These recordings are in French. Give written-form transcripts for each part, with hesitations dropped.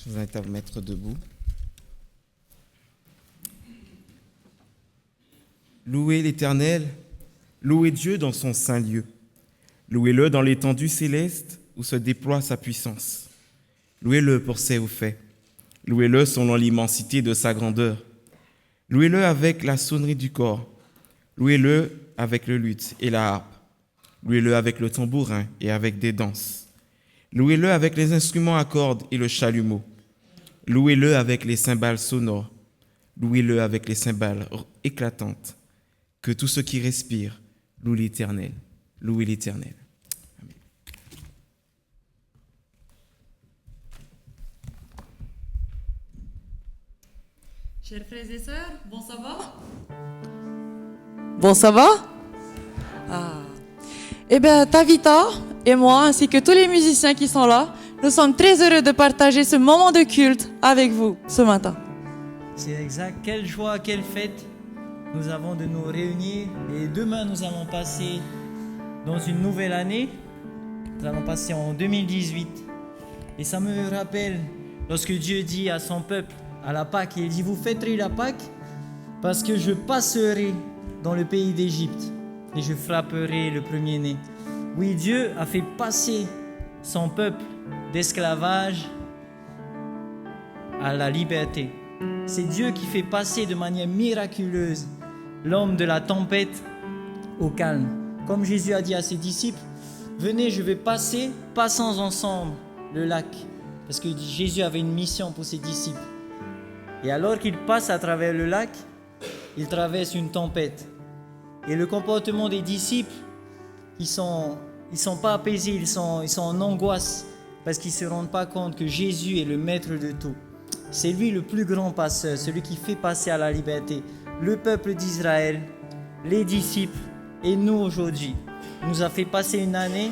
Je vous invite à vous mettre debout. Louez l'Éternel, louez Dieu dans son saint lieu. Louez-le dans l'étendue céleste où se déploie sa puissance. Louez-le pour ses hauts faits. Louez-le selon l'immensité de sa grandeur. Louez-le avec la sonnerie du cor. Louez-le avec le luth et la harpe. Louez-le avec le tambourin et avec des danses. Louez-le avec les instruments à cordes et le chalumeau. Louez-le avec les cymbales sonores. Louez-le avec les cymbales éclatantes. Que tout ce qui respire loue l'Éternel. Louez l'Éternel. Amen. Chers frères et sœurs, bon ça va? Bon, ça va? Eh bien, Tavita et moi, ainsi que tous les musiciens qui sont là, nous sommes très heureux de partager ce moment de culte avec vous ce matin. C'est exact. Quelle joie, quelle fête nous avons de nous réunir. Et demain, nous allons passer dans une nouvelle année. Nous allons passer en 2018. Et ça me rappelle lorsque Dieu dit à son peuple, à la Pâque, il dit, vous fêterez la Pâque parce que je passerai dans le pays d'Égypte et je frapperai le premier-né. Oui, Dieu a fait passer son peuple d'esclavage à la liberté. C'est Dieu qui fait passer de manière miraculeuse l'homme de la tempête au calme. Comme Jésus a dit à ses disciples, venez, je vais passer, passons ensemble le lac. Parce que Jésus avait une mission pour ses disciples. Et alors qu'il passe à travers le lac, il traverse une tempête. Et le comportement des disciples, ils sont pas apaisés, ils sont en angoisse parce qu'ils ne se rendent pas compte que Jésus est le maître de tout. C'est lui le plus grand passeur, celui qui fait passer à la liberté le peuple d'Israël, les disciples et nous aujourd'hui. Il nous a fait passer une année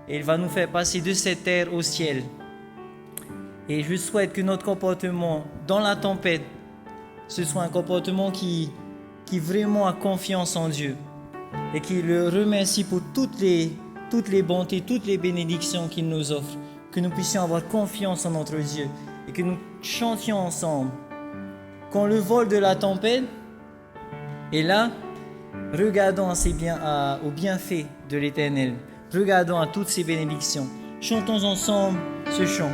et il va nous faire passer de cette terre au ciel. Et je souhaite que notre comportement dans la tempête, ce soit un comportement qui vraiment a confiance en Dieu et qui le remercie pour toutes les bontés, toutes les bénédictions qu'il nous offre. Que nous puissions avoir confiance en notre Dieu et que nous chantions ensemble. Quand le vol de la tempête est là, regardons aux bienfaits de l'Éternel. Regardons à toutes ses bénédictions. Chantons ensemble ce chant.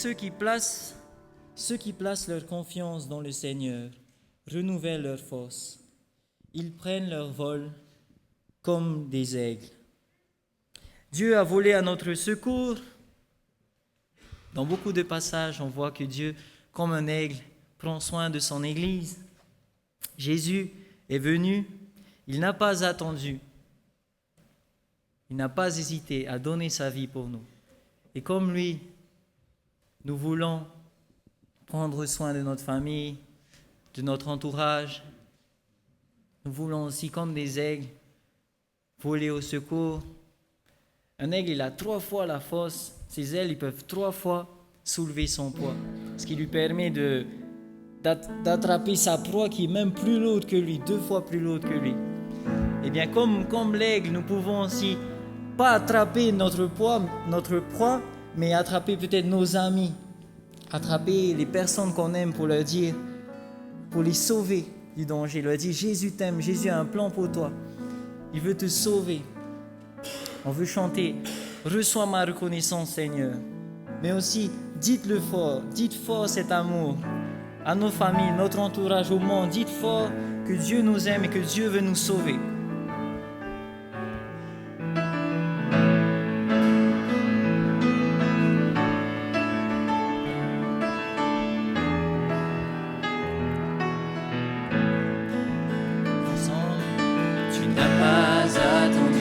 ceux qui placent leur confiance dans le Seigneur renouvellent leur force. Ils prennent leur vol comme des aigles. Dieu a volé à notre secours. Dans beaucoup de passages, on voit que Dieu, comme un aigle, prend soin de son Église. Jésus est venu, il n'a pas attendu, il n'a pas hésité à donner sa vie pour nous. Et comme lui, nous voulons prendre soin de notre famille, de notre entourage. Nous voulons aussi, comme des aigles, voler au secours. Un aigle, il a 3 fois la force. Ses ailes, ils peuvent 3 fois soulever son poids. Ce qui lui permet d'attraper sa proie qui est même plus lourde que lui, 2 fois plus lourde que lui. Eh bien, comme l'aigle, nous pouvons aussi pas attraper notre proie, mais attraper peut-être nos amis, attraper les personnes qu'on aime pour leur dire, pour les sauver du danger. Leur dire, Jésus t'aime, Jésus a un plan pour toi. Il veut te sauver. On veut chanter, reçois ma reconnaissance Seigneur. Mais aussi, dites-le fort, dites fort cet amour à nos familles, notre entourage, au monde. Dites fort que Dieu nous aime et que Dieu veut nous sauver. Tu n'as pas attendu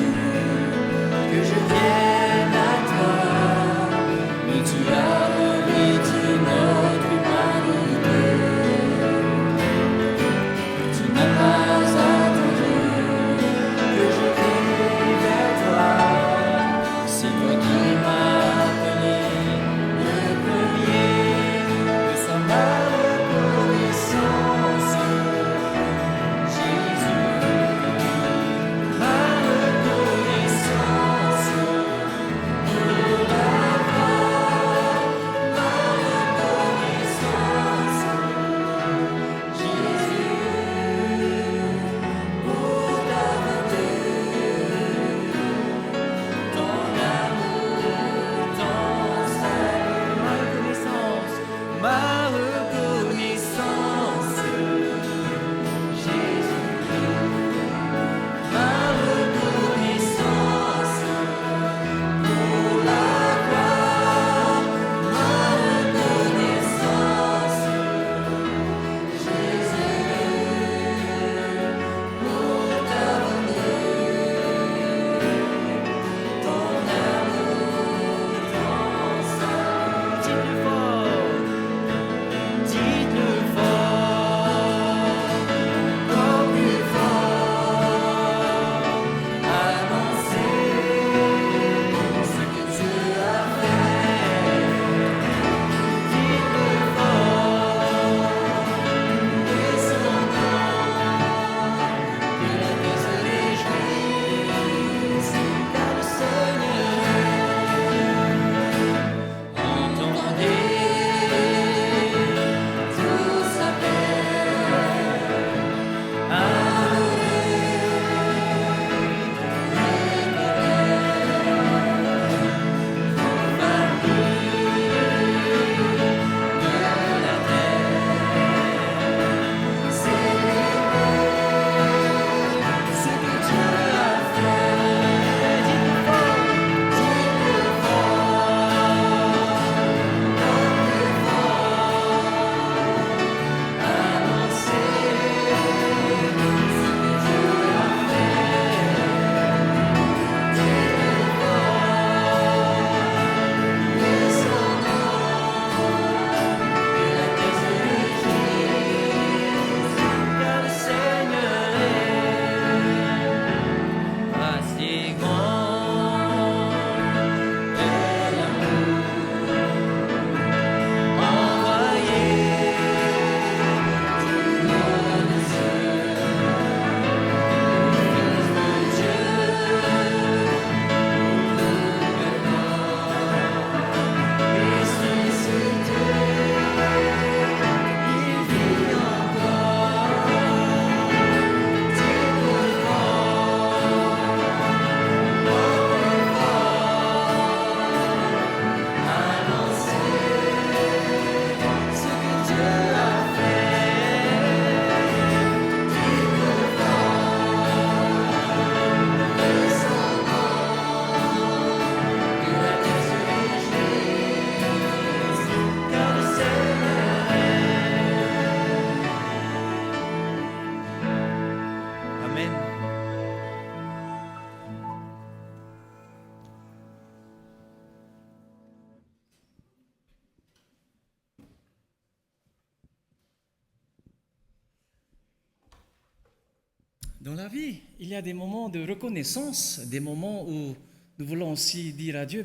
Dans la vie, il y a des moments de reconnaissance, des moments où nous voulons aussi dire à Dieu,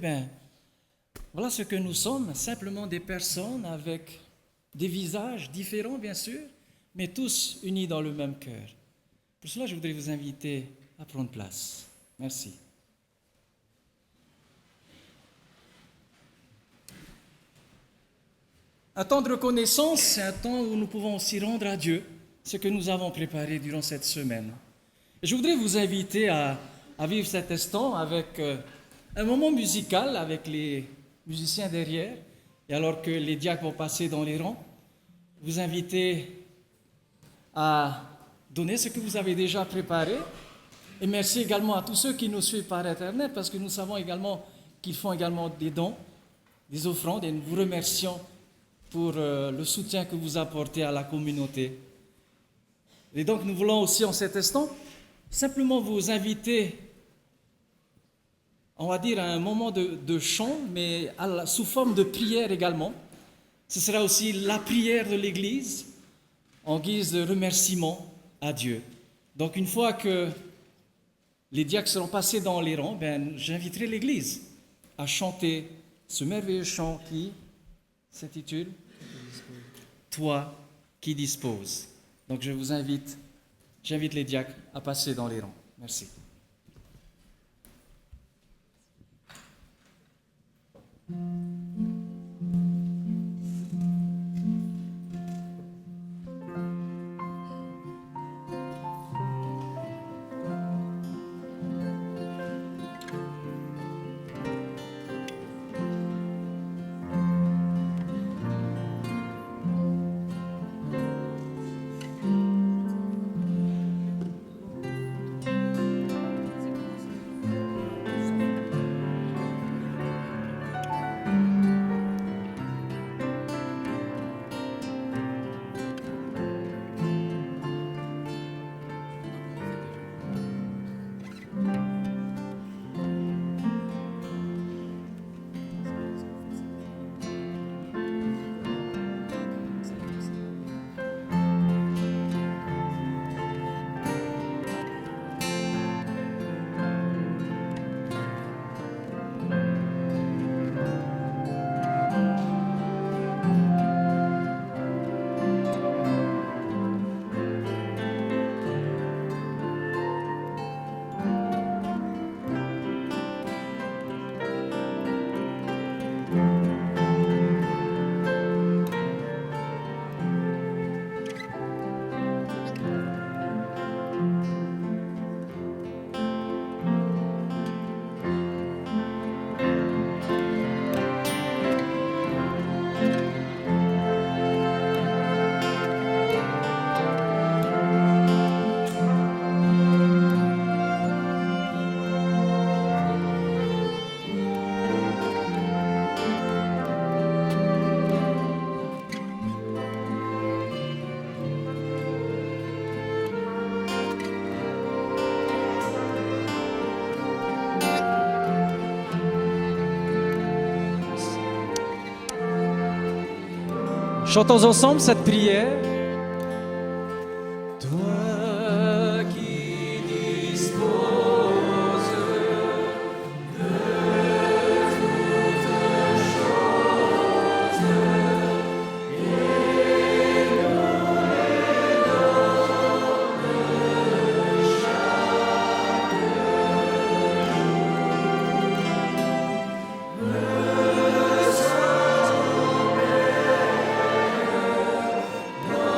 voilà ce que nous sommes, simplement des personnes avec des visages différents, bien sûr, mais tous unis dans le même cœur. Pour cela, je voudrais vous inviter à prendre place. Merci. Un temps de reconnaissance, c'est un temps où nous pouvons aussi rendre à Dieu ce que nous avons préparé durant cette semaine. Et je voudrais vous inviter à vivre cet instant avec un moment musical avec les musiciens derrière, et alors que les diacres vont passer dans les rangs, vous inviter à donner ce que vous avez déjà préparé. Et merci également à tous ceux qui nous suivent par Internet, parce que nous savons également qu'ils font également des dons, des offrandes, et nous vous remercions pour le soutien que vous apportez à la communauté. Et donc nous voulons aussi en cet instant simplement vous inviter, on va dire, à un moment de chant, mais sous forme de prière également. Ce sera aussi la prière de l'Église en guise de remerciement à Dieu. Donc une fois que les diacres seront passés dans les rangs, j'inviterai l'Église à chanter ce merveilleux chant qui s'intitule « Toi qui disposes ». Donc j'invite les diacres à passer dans les rangs. Merci. Chantons ensemble cette prière. Toi qui disposes de toutes choses et nous les donnes chaque jour.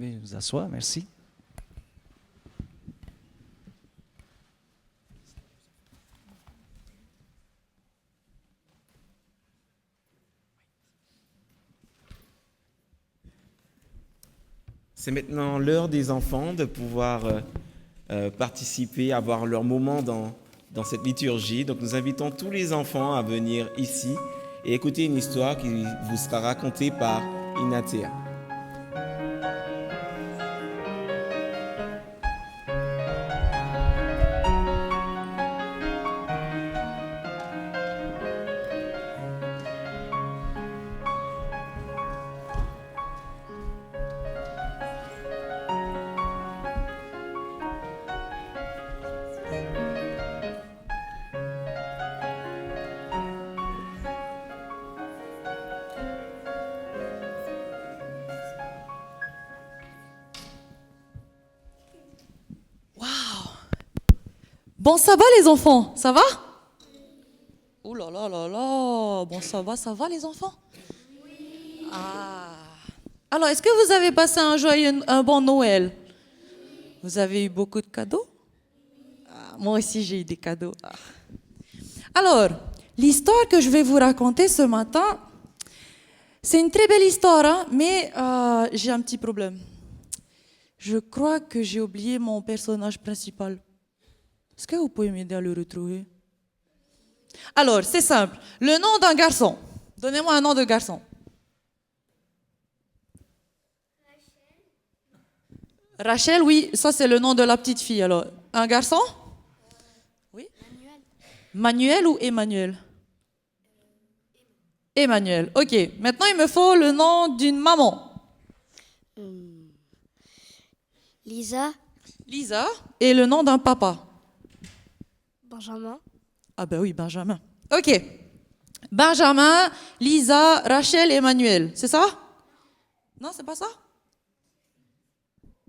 pouvez vous asseoir, merci. C'est maintenant l'heure des enfants de pouvoir participer, avoir leur moment dans cette liturgie. Donc nous invitons tous les enfants à venir ici et écouter une histoire qui vous sera racontée par Inatea. Bon, ça va les enfants? Ça va? Oh là là là là. Bon, ça va les enfants? Oui. Ah. Alors, est-ce que vous avez passé un bon Noël? Vous avez eu beaucoup de cadeaux? Ah, moi aussi, j'ai eu des cadeaux. Ah. Alors, l'histoire que je vais vous raconter ce matin, c'est une très belle histoire, hein, mais j'ai un petit problème. Je crois que j'ai oublié mon personnage principal. Est-ce que vous pouvez m'aider à le retrouver? Alors, c'est simple. Le nom d'un garçon. Donnez-moi un nom de garçon. Rachel, oui, ça c'est le nom de la petite fille. Alors, un garçon? Oui. Manuel ou Emmanuel? Emmanuel. Ok. Maintenant, il me faut le nom d'une maman. Lisa. Lisa. Et le nom d'un papa. Benjamin. Ah ben oui, Benjamin. Ok. Benjamin, Lisa, Rachel, Emmanuel. C'est ça? Non, c'est pas ça?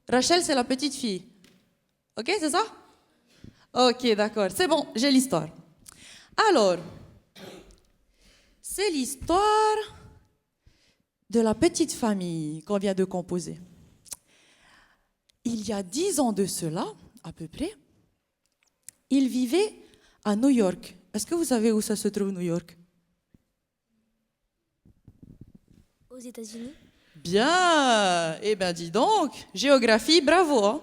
Rachel, c'est la petite fille. Ok, c'est ça? Ok, d'accord. C'est bon, j'ai l'histoire. Alors, c'est l'histoire de la petite famille qu'on vient de composer. Il y a 10 ans de cela, à peu près, il vivait à New York. Est-ce que vous savez où ça se trouve, New York? Aux États-Unis. Bien. Eh bien, dis donc, géographie, bravo. Hein?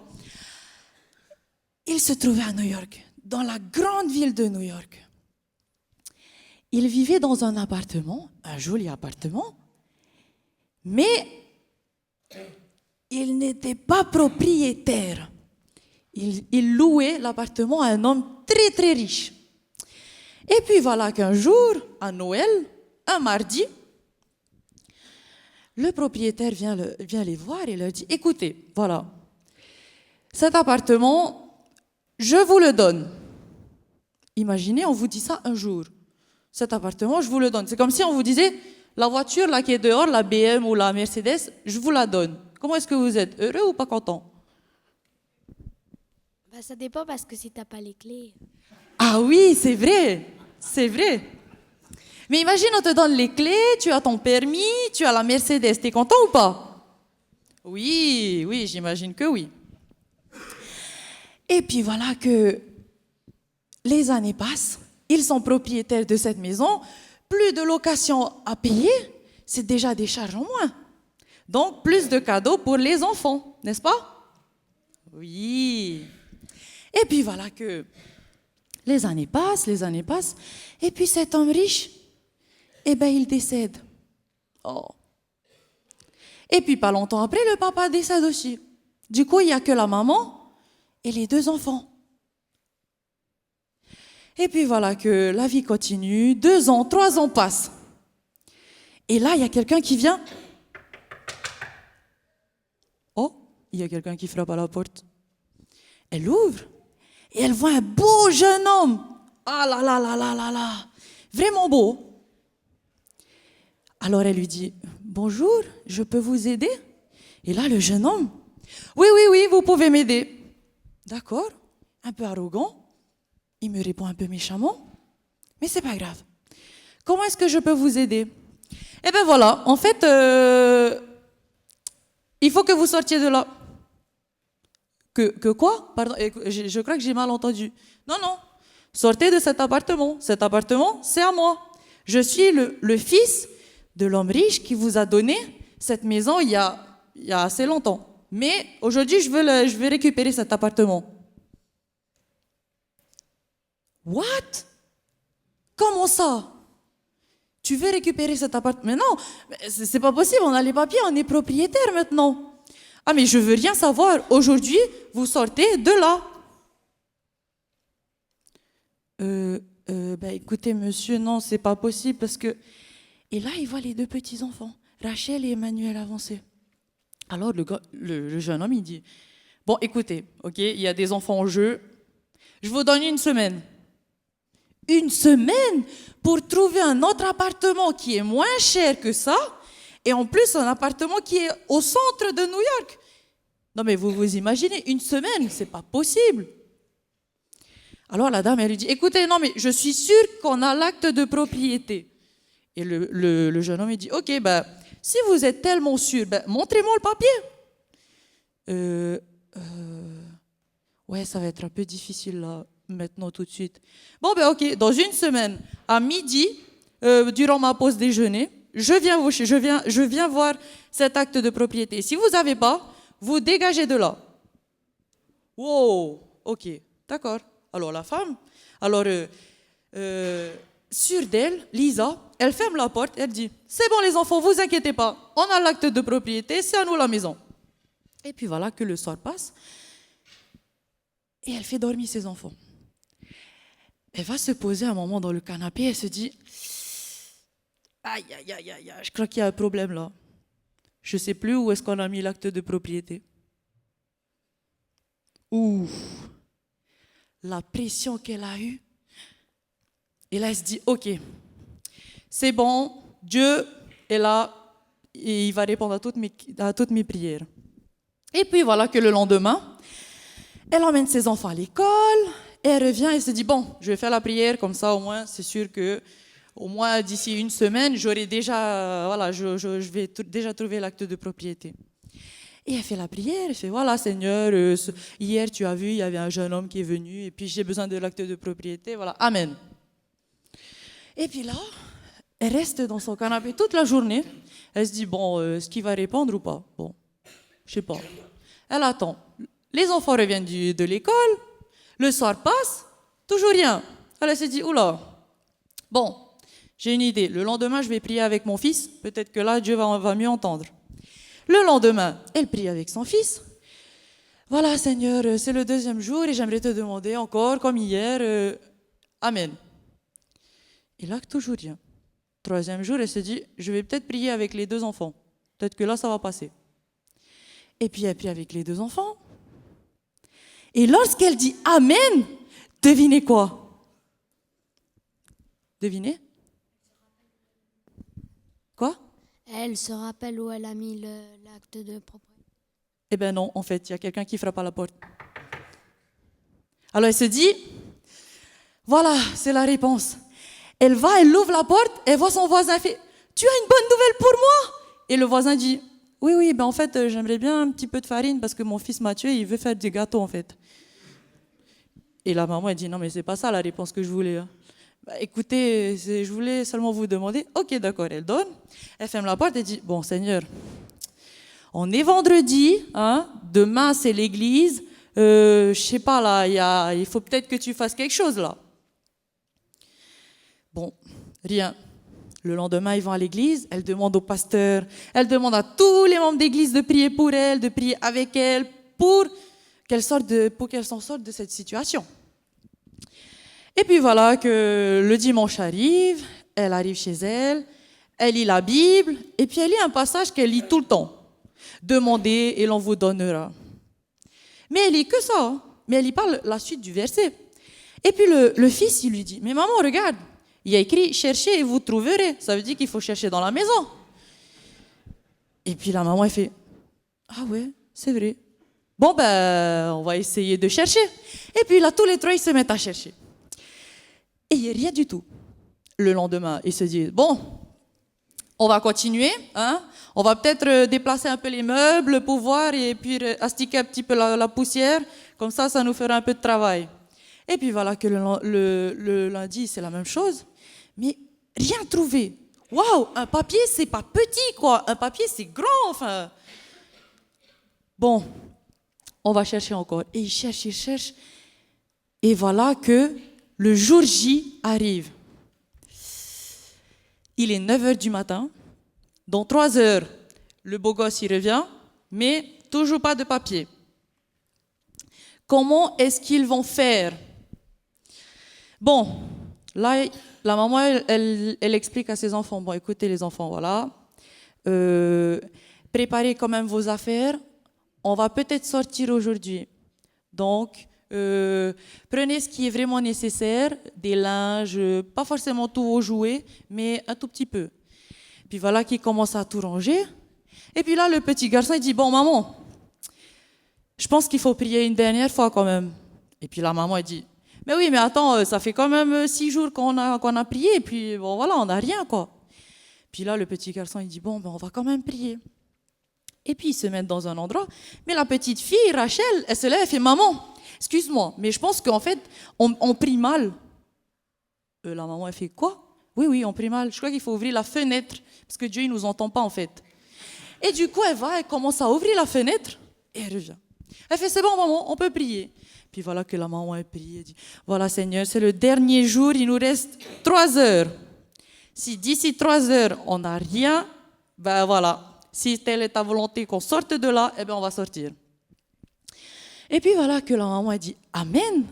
Il se trouvait à New York, dans la grande ville de New York. Il vivait dans un appartement, un joli appartement, mais il n'était pas propriétaire. Il louait l'appartement à un homme très très riche. Et puis voilà qu'un jour, à Noël, un mardi, le propriétaire vient les voir et leur dit « Écoutez, voilà, cet appartement, je vous le donne. » Imaginez, on vous dit ça un jour. Cet appartement, je vous le donne. C'est comme si on vous disait « La voiture là qui est dehors, la BM ou la Mercedes, je vous la donne. » Comment est-ce que vous êtes? Heureux ou pas content? Bah, ça dépend parce que si t'as pas les clés. Ah oui, c'est vrai, c'est vrai. Mais imagine, on te donne les clés, tu as ton permis, tu as la Mercedes, t'es content ou pas? Oui, oui, j'imagine que oui. Et puis voilà que les années passent, ils sont propriétaires de cette maison, plus de location à payer, c'est déjà des charges en moins. Donc plus de cadeaux pour les enfants, n'est-ce pas? Oui. Et puis voilà que les années passent, et puis cet homme riche, eh bien, il décède. Oh. Et puis, pas longtemps après, le papa décède aussi. Du coup, il n'y a que la maman et les 2 enfants. Et puis, voilà que la vie continue. 2 ans, 3 ans passent. Et là, il y a quelqu'un qui vient. Oh, il y a quelqu'un qui frappe à la porte. Elle ouvre et elle voit un beau jeune homme. Ah là là là là là là. Vraiment beau. Alors elle lui dit « Bonjour, je peux vous aider ?» Et là, le jeune homme « Oui, oui, oui, vous pouvez m'aider. » D'accord, un peu arrogant. Il me répond un peu méchamment. Mais c'est pas grave. Comment est-ce que je peux vous aider? Eh bien voilà, en fait, Il faut que vous sortiez de là. Que quoi? Pardon, je crois que j'ai mal entendu. Non, non. Sortez de cet appartement. Cet appartement, c'est à moi. Je suis le fils de l'homme riche qui vous a donné cette maison il y a assez longtemps. Mais aujourd'hui, je veux récupérer cet appartement. What? Comment ça? Tu veux récupérer cet appartement? Mais non, c'est pas possible, on a les papiers, on est propriétaire maintenant. Ah mais je veux rien savoir, aujourd'hui, vous sortez de là. Écoutez monsieur, non, c'est pas possible parce que... Et là, il voit les deux petits-enfants, Rachel et Emmanuel avancer. Alors le jeune homme, il dit, bon écoutez, ok, il y a des enfants en jeu, je vous donne une semaine. Une semaine pour trouver un autre appartement qui est moins cher que ça, et en plus un appartement qui est au centre de New York. Non mais vous imaginez, une semaine, c'est pas possible. Alors la dame, elle lui dit, écoutez, non mais je suis sûre qu'on a l'acte de propriété. Et le jeune homme, il dit, ok, si vous êtes tellement sûr, montrez-moi le papier. Ouais, ça va être un peu difficile là. Maintenant, tout de suite. Bon, ok, dans une semaine, à midi, durant ma pause déjeuner, je viens voir cet acte de propriété. Si vous n'avez pas, vous dégagez de là. Wow, ok, d'accord. Alors la femme, sûre d'elle, Lisa, elle ferme la porte, elle dit, c'est bon les enfants, vous inquiétez pas, on a l'acte de propriété, c'est à nous la maison. Et puis voilà que le soir passe, et elle fait dormir ses enfants. Elle va se poser un moment dans le canapé, elle se dit, aïe, aïe, aïe, aïe, je crois qu'il y a un problème là. Je ne sais plus où est-ce qu'on a mis l'acte de propriété. Ouh, la pression qu'elle a eue. Et là, elle se dit, ok, c'est bon, Dieu est là et il va répondre à toutes mes prières. Et puis voilà que le lendemain, elle emmène ses enfants à l'école, et elle revient et se dit, bon, je vais faire la prière, comme ça au moins, c'est sûr que au moins d'ici une semaine, j'aurai déjà, je vais déjà trouver l'acte de propriété. Et elle fait la prière, elle fait, voilà Seigneur, hier tu as vu, il y avait un jeune homme qui est venu, et puis j'ai besoin de l'acte de propriété, voilà, amen. Et puis là, elle reste dans son canapé toute la journée, elle se dit, bon, est-ce qu'il va répondre ou pas? Bon, je sais pas. Elle attend. Les enfants reviennent de l'école, le soir passe, toujours rien. Elle s'est dit, oula, bon, j'ai une idée. Le lendemain, je vais prier avec mon fils. Peut-être que là, Dieu va mieux entendre. Le lendemain, elle prie avec son fils. Voilà, Seigneur, c'est le deuxième jour et j'aimerais te demander encore, comme hier, amen. Et là, toujours rien. Troisième jour, elle se dit, je vais peut-être prier avec les deux enfants. Peut-être que là, ça va passer. Et puis, elle prie avec les deux enfants. Et lorsqu'elle dit amen, devinez quoi? Devinez? Quoi? Elle se rappelle où elle a mis l'acte de propriété. Eh bien non, en fait, il y a quelqu'un qui frappe à la porte. Alors elle se dit, voilà, c'est la réponse. Elle ouvre la porte, elle voit son voisin, elle fait, tu as une bonne nouvelle pour moi? Et le voisin dit, oui, en fait, j'aimerais bien un petit peu de farine parce que mon fils Mathieu, il veut faire des gâteaux en fait. Et la maman, elle dit, non mais c'est pas ça la réponse que je voulais. Écoutez, je voulais seulement vous demander. Ok, d'accord, elle donne. Elle ferme la porte et dit, bon Seigneur, on est vendredi, demain c'est l'église, je sais pas là, il faut peut-être que tu fasses quelque chose là. Bon, rien. Le lendemain, ils vont à l'église, elle demande au pasteur, elle demande à tous les membres d'église de prier pour elle, de prier avec elle, pour qu'elle s'en sorte de cette situation. Et puis voilà que le dimanche arrive, elle arrive chez elle, elle lit la Bible, et puis elle lit un passage qu'elle lit tout le temps. Demandez et l'on vous donnera. Mais elle lit que ça, mais elle lit pas la suite du verset. Et puis le fils, il lui dit, mais maman, regarde, il y a écrit « Cherchez et vous trouverez ». Ça veut dire qu'il faut chercher dans la maison. Et puis la maman, elle fait « Ah ouais, c'est vrai. Bon, on va essayer de chercher. » Et puis là, tous les trois, ils se mettent à chercher. Et il n'y a rien du tout. Le lendemain, ils se disent « Bon, On va continuer, hein. On va peut-être déplacer un peu les meubles pour voir et puis astiquer un petit peu la poussière. Comme ça nous fera un peu de travail. Et puis voilà que le lundi, c'est la même chose. Mais rien trouvé. Waouh, un papier, c'est pas petit, quoi. Un papier, c'est grand, enfin. Bon, on va chercher encore. Et il cherche. Et voilà que le jour J arrive. Il est 9h du matin. Dans 3 heures, le beau gosse, il revient, mais toujours pas de papier. Comment est-ce qu'ils vont faire? Bon, là, la maman, elle explique à ses enfants, bon, écoutez les enfants, voilà, préparez quand même vos affaires, on va peut-être sortir aujourd'hui. Donc, prenez ce qui est vraiment nécessaire, des linges, pas forcément tous vos jouets, mais un tout petit peu. Puis voilà qu'il commence à tout ranger. Et puis là, le petit garçon, il dit, bon, maman, je pense qu'il faut prier une dernière fois quand même. Et puis la maman, elle dit, mais oui, mais attends, ça fait quand même 6 jours qu'on a prié, et puis bon, voilà, on n'a rien, quoi. Puis là, le petit garçon, il dit, bon, ben, on va quand même prier. Et puis, ils se mettent dans un endroit. Mais la petite fille, Rachel, elle se lève et fait, maman, excuse-moi, mais je pense qu'en fait, on prie mal. La maman, elle fait, quoi? Oui, on prie mal. Je crois qu'il faut ouvrir la fenêtre, parce que Dieu, il ne nous entend pas, en fait. Et du coup, elle commence à ouvrir la fenêtre, et elle revient. Elle fait, c'est bon, maman, on peut prier. Puis voilà que la maman, elle prie, elle dit, voilà, Seigneur, c'est le dernier jour, il nous reste 3 heures. Si d'ici 3 heures, on n'a rien, ben voilà, si telle est ta volonté qu'on sorte de là, eh bien, on va sortir. Et puis voilà que la maman, elle dit, Amen.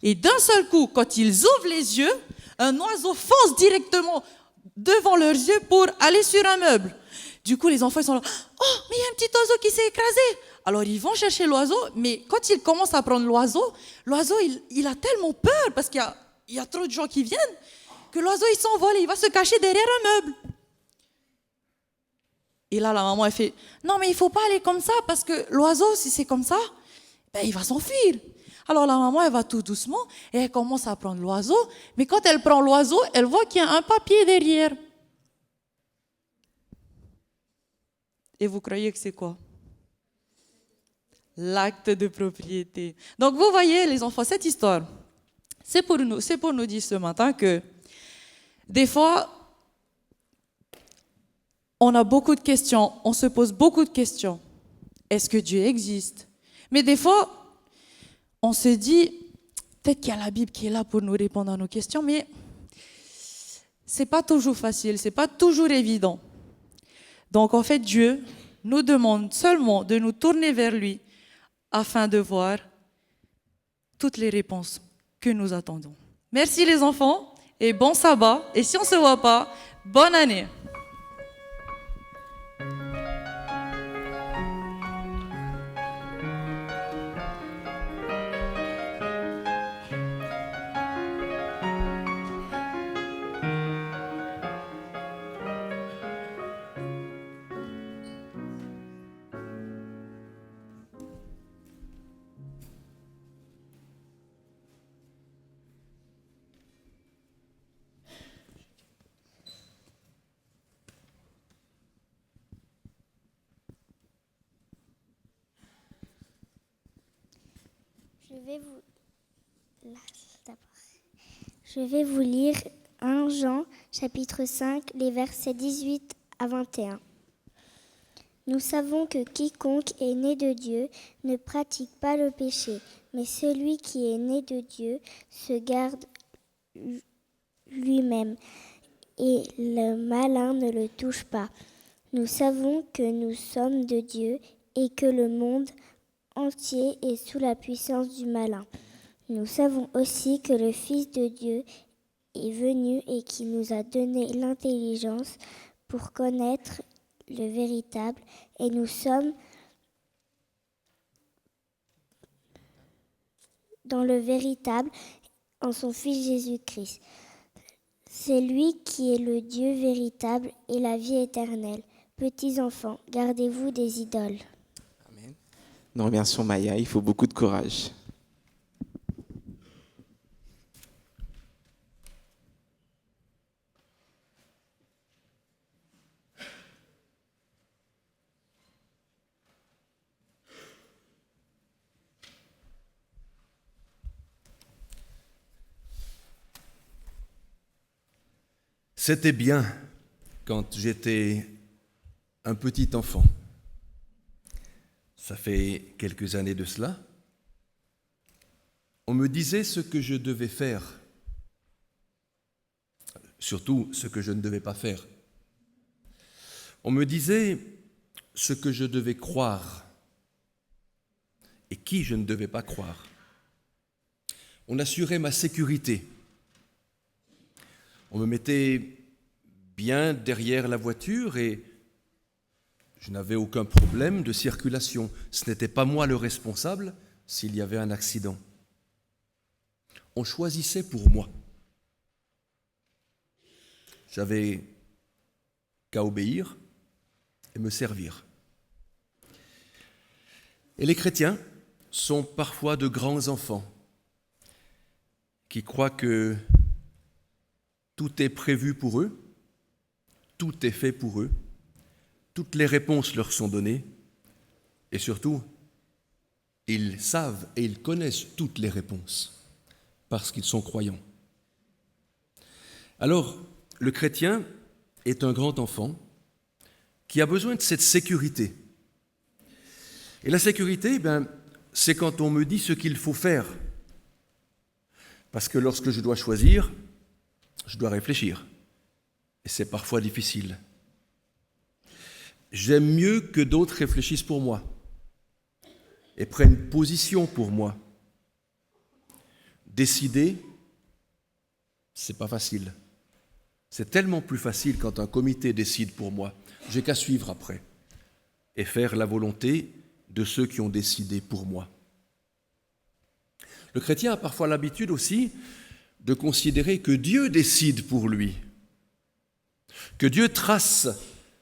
Et d'un seul coup, quand ils ouvrent les yeux, un oiseau fonce directement devant leurs yeux pour aller sur un meuble. Du coup, les enfants, ils sont là, oh, mais il y a un petit oiseau qui s'est écrasé. Alors, ils vont chercher l'oiseau, mais quand ils commencent à prendre l'oiseau, il a tellement peur, parce qu'il y a trop de gens qui viennent, que l'oiseau, il s'envole et il va se cacher derrière un meuble. Et là, la maman, elle fait, non, mais il ne faut pas aller comme ça, parce que l'oiseau, si c'est comme ça, ben, il va s'enfuir. Alors, la maman, elle va tout doucement, et elle commence à prendre l'oiseau, mais quand elle prend l'oiseau, elle voit qu'il y a un papier derrière. Et vous croyez que c'est quoi? L'acte de propriété. Donc, vous voyez, les enfants, cette histoire, c'est pour nous dire ce matin que des fois, on a beaucoup de questions, on se pose beaucoup de questions. Est-ce que Dieu existe? Mais des fois, on se dit, peut-être qu'il y a la Bible qui est là pour nous répondre à nos questions, mais c'est pas toujours facile, c'est pas toujours évident. Donc, en fait, Dieu nous demande seulement de nous tourner vers lui afin de voir toutes les réponses que nous attendons. Merci les enfants et bon sabbat. Et si on ne se voit pas, bonne année. Je vais vous lire 1 Jean, chapitre 5, les versets 18 à 21. Nous savons que quiconque est né de Dieu ne pratique pas le péché, mais celui qui est né de Dieu se garde lui-même, et le malin ne le touche pas. Nous savons que nous sommes de Dieu et que le monde entier est sous la puissance du malin. Nous savons aussi que le Fils de Dieu est venu et qui nous a donné l'intelligence pour connaître le véritable, et nous sommes dans le véritable en son Fils Jésus-Christ. C'est lui qui est le Dieu véritable et la vie éternelle. Petits enfants, gardez-vous des idoles. Amen. Nous remercions Maya, il faut beaucoup de courage. C'était bien quand j'étais un petit enfant. Ça fait quelques années de cela. On me disait ce que je devais faire, surtout ce que je ne devais pas faire. On me disait ce que je devais croire et qui je ne devais pas croire. On assurait ma sécurité. On me mettait bien derrière la voiture et je n'avais aucun problème de circulation. Ce n'était pas moi le responsable s'il y avait un accident. On choisissait pour moi. J'avais qu'à obéir et me servir. Et les chrétiens sont parfois de grands enfants qui croient que tout est prévu pour eux, tout est fait pour eux, toutes les réponses leur sont données, et surtout, ils savent et ils connaissent toutes les réponses, parce qu'ils sont croyants. Alors, le chrétien est un grand enfant qui a besoin de cette sécurité. Et la sécurité, c'est quand on me dit ce qu'il faut faire. Parce que lorsque je dois choisir, je dois réfléchir. Et c'est parfois difficile. J'aime mieux que d'autres réfléchissent pour moi et prennent position pour moi. Décider, c'est pas facile. C'est tellement plus facile quand un comité décide pour moi. J'ai qu'à suivre après et faire la volonté de ceux qui ont décidé pour moi. Le chrétien a parfois l'habitude aussi de considérer que Dieu décide pour lui, que Dieu trace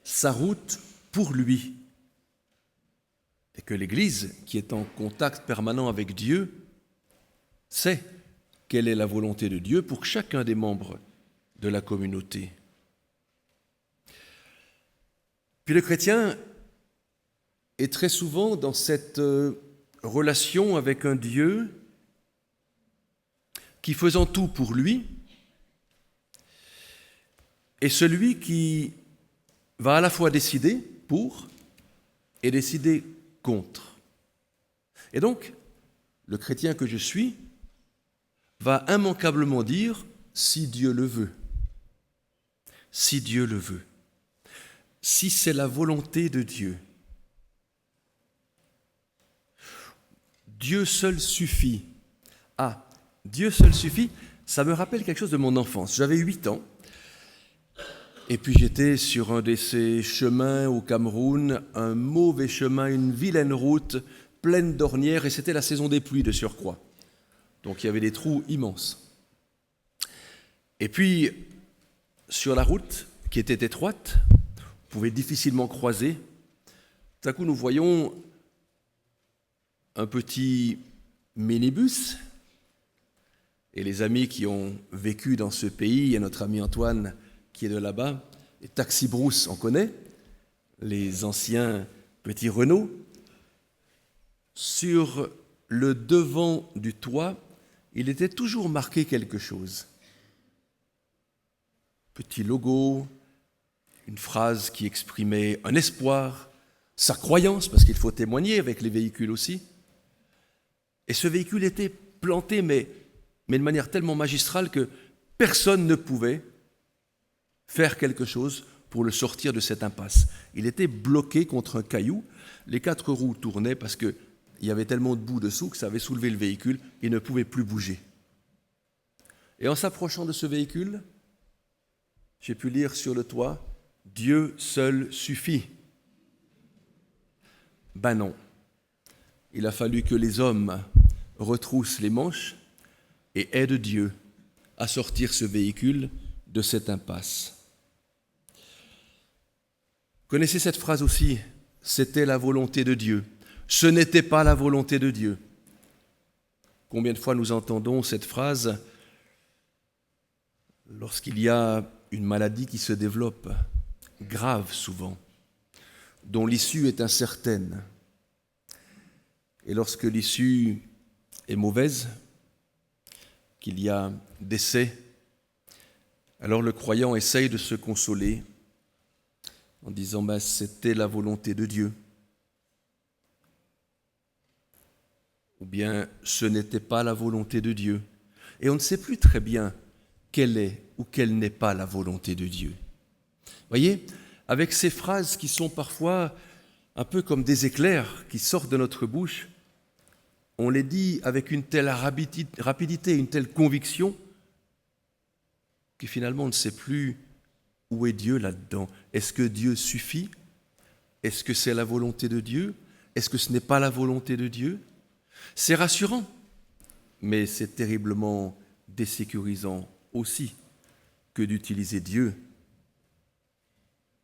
sa route pour lui, et que l'Église, qui est en contact permanent avec Dieu, sait quelle est la volonté de Dieu pour chacun des membres de la communauté. Puis le chrétien est très souvent dans cette relation avec un Dieu qui, faisant tout pour lui, est celui qui va à la fois décider pour et décider contre. Et donc, le chrétien que je suis va immanquablement dire « si Dieu le veut ». Si Dieu le veut. Si c'est la volonté de Dieu. Dieu seul suffit. Ah, Dieu seul suffit, ça me rappelle quelque chose de mon enfance. J'avais 8 ans, et puis j'étais sur un de ces chemins au Cameroun, un mauvais chemin, une vilaine route, pleine d'ornières, et c'était la saison des pluies de surcroît. Donc il y avait des trous immenses. Et puis, sur la route, qui était étroite, on pouvait difficilement croiser, tout à coup nous voyons un petit minibus. Et les amis qui ont vécu dans ce pays, il y a notre ami Antoine qui est de là-bas, et Taxi Brousse, on connaît, les anciens petits Renault. Sur le devant du toit, il était toujours marqué quelque chose. Petit logo, une phrase qui exprimait un espoir, sa croyance, parce qu'il faut témoigner avec les véhicules aussi. Et ce véhicule était planté, mais de manière tellement magistrale que personne ne pouvait faire quelque chose pour le sortir de cette impasse. Il était bloqué contre un caillou, les 4 roues tournaient parce qu'il y avait tellement de boue dessous que ça avait soulevé le véhicule, il ne pouvait plus bouger. Et en s'approchant de ce véhicule, j'ai pu lire sur le toit « Dieu seul suffit ». Ben non, il a fallu que les hommes retroussent les manches et aide Dieu à sortir ce véhicule de cette impasse. Connaissez cette phrase aussi, c'était la volonté de Dieu. Ce n'était pas la volonté de Dieu. Combien de fois nous entendons cette phrase lorsqu'il y a une maladie qui se développe, grave souvent, dont l'issue est incertaine. Et lorsque l'issue est mauvaise, qu'il y a décès, Alors le croyant essaye de se consoler en disant ben, c'était la volonté de Dieu. Ou bien ce n'était pas la volonté de Dieu. Et on ne sait plus très bien quelle est ou quelle n'est pas la volonté de Dieu. Voyez, avec ces phrases qui sont parfois un peu comme des éclairs qui sortent de notre bouche, on les dit avec une telle rapidité, une telle conviction, que finalement on ne sait plus où est Dieu là-dedans. Est-ce que Dieu suffit? Est-ce que c'est la volonté de Dieu? Est-ce que ce n'est pas la volonté de Dieu? C'est rassurant, mais c'est terriblement désécurisant aussi que d'utiliser Dieu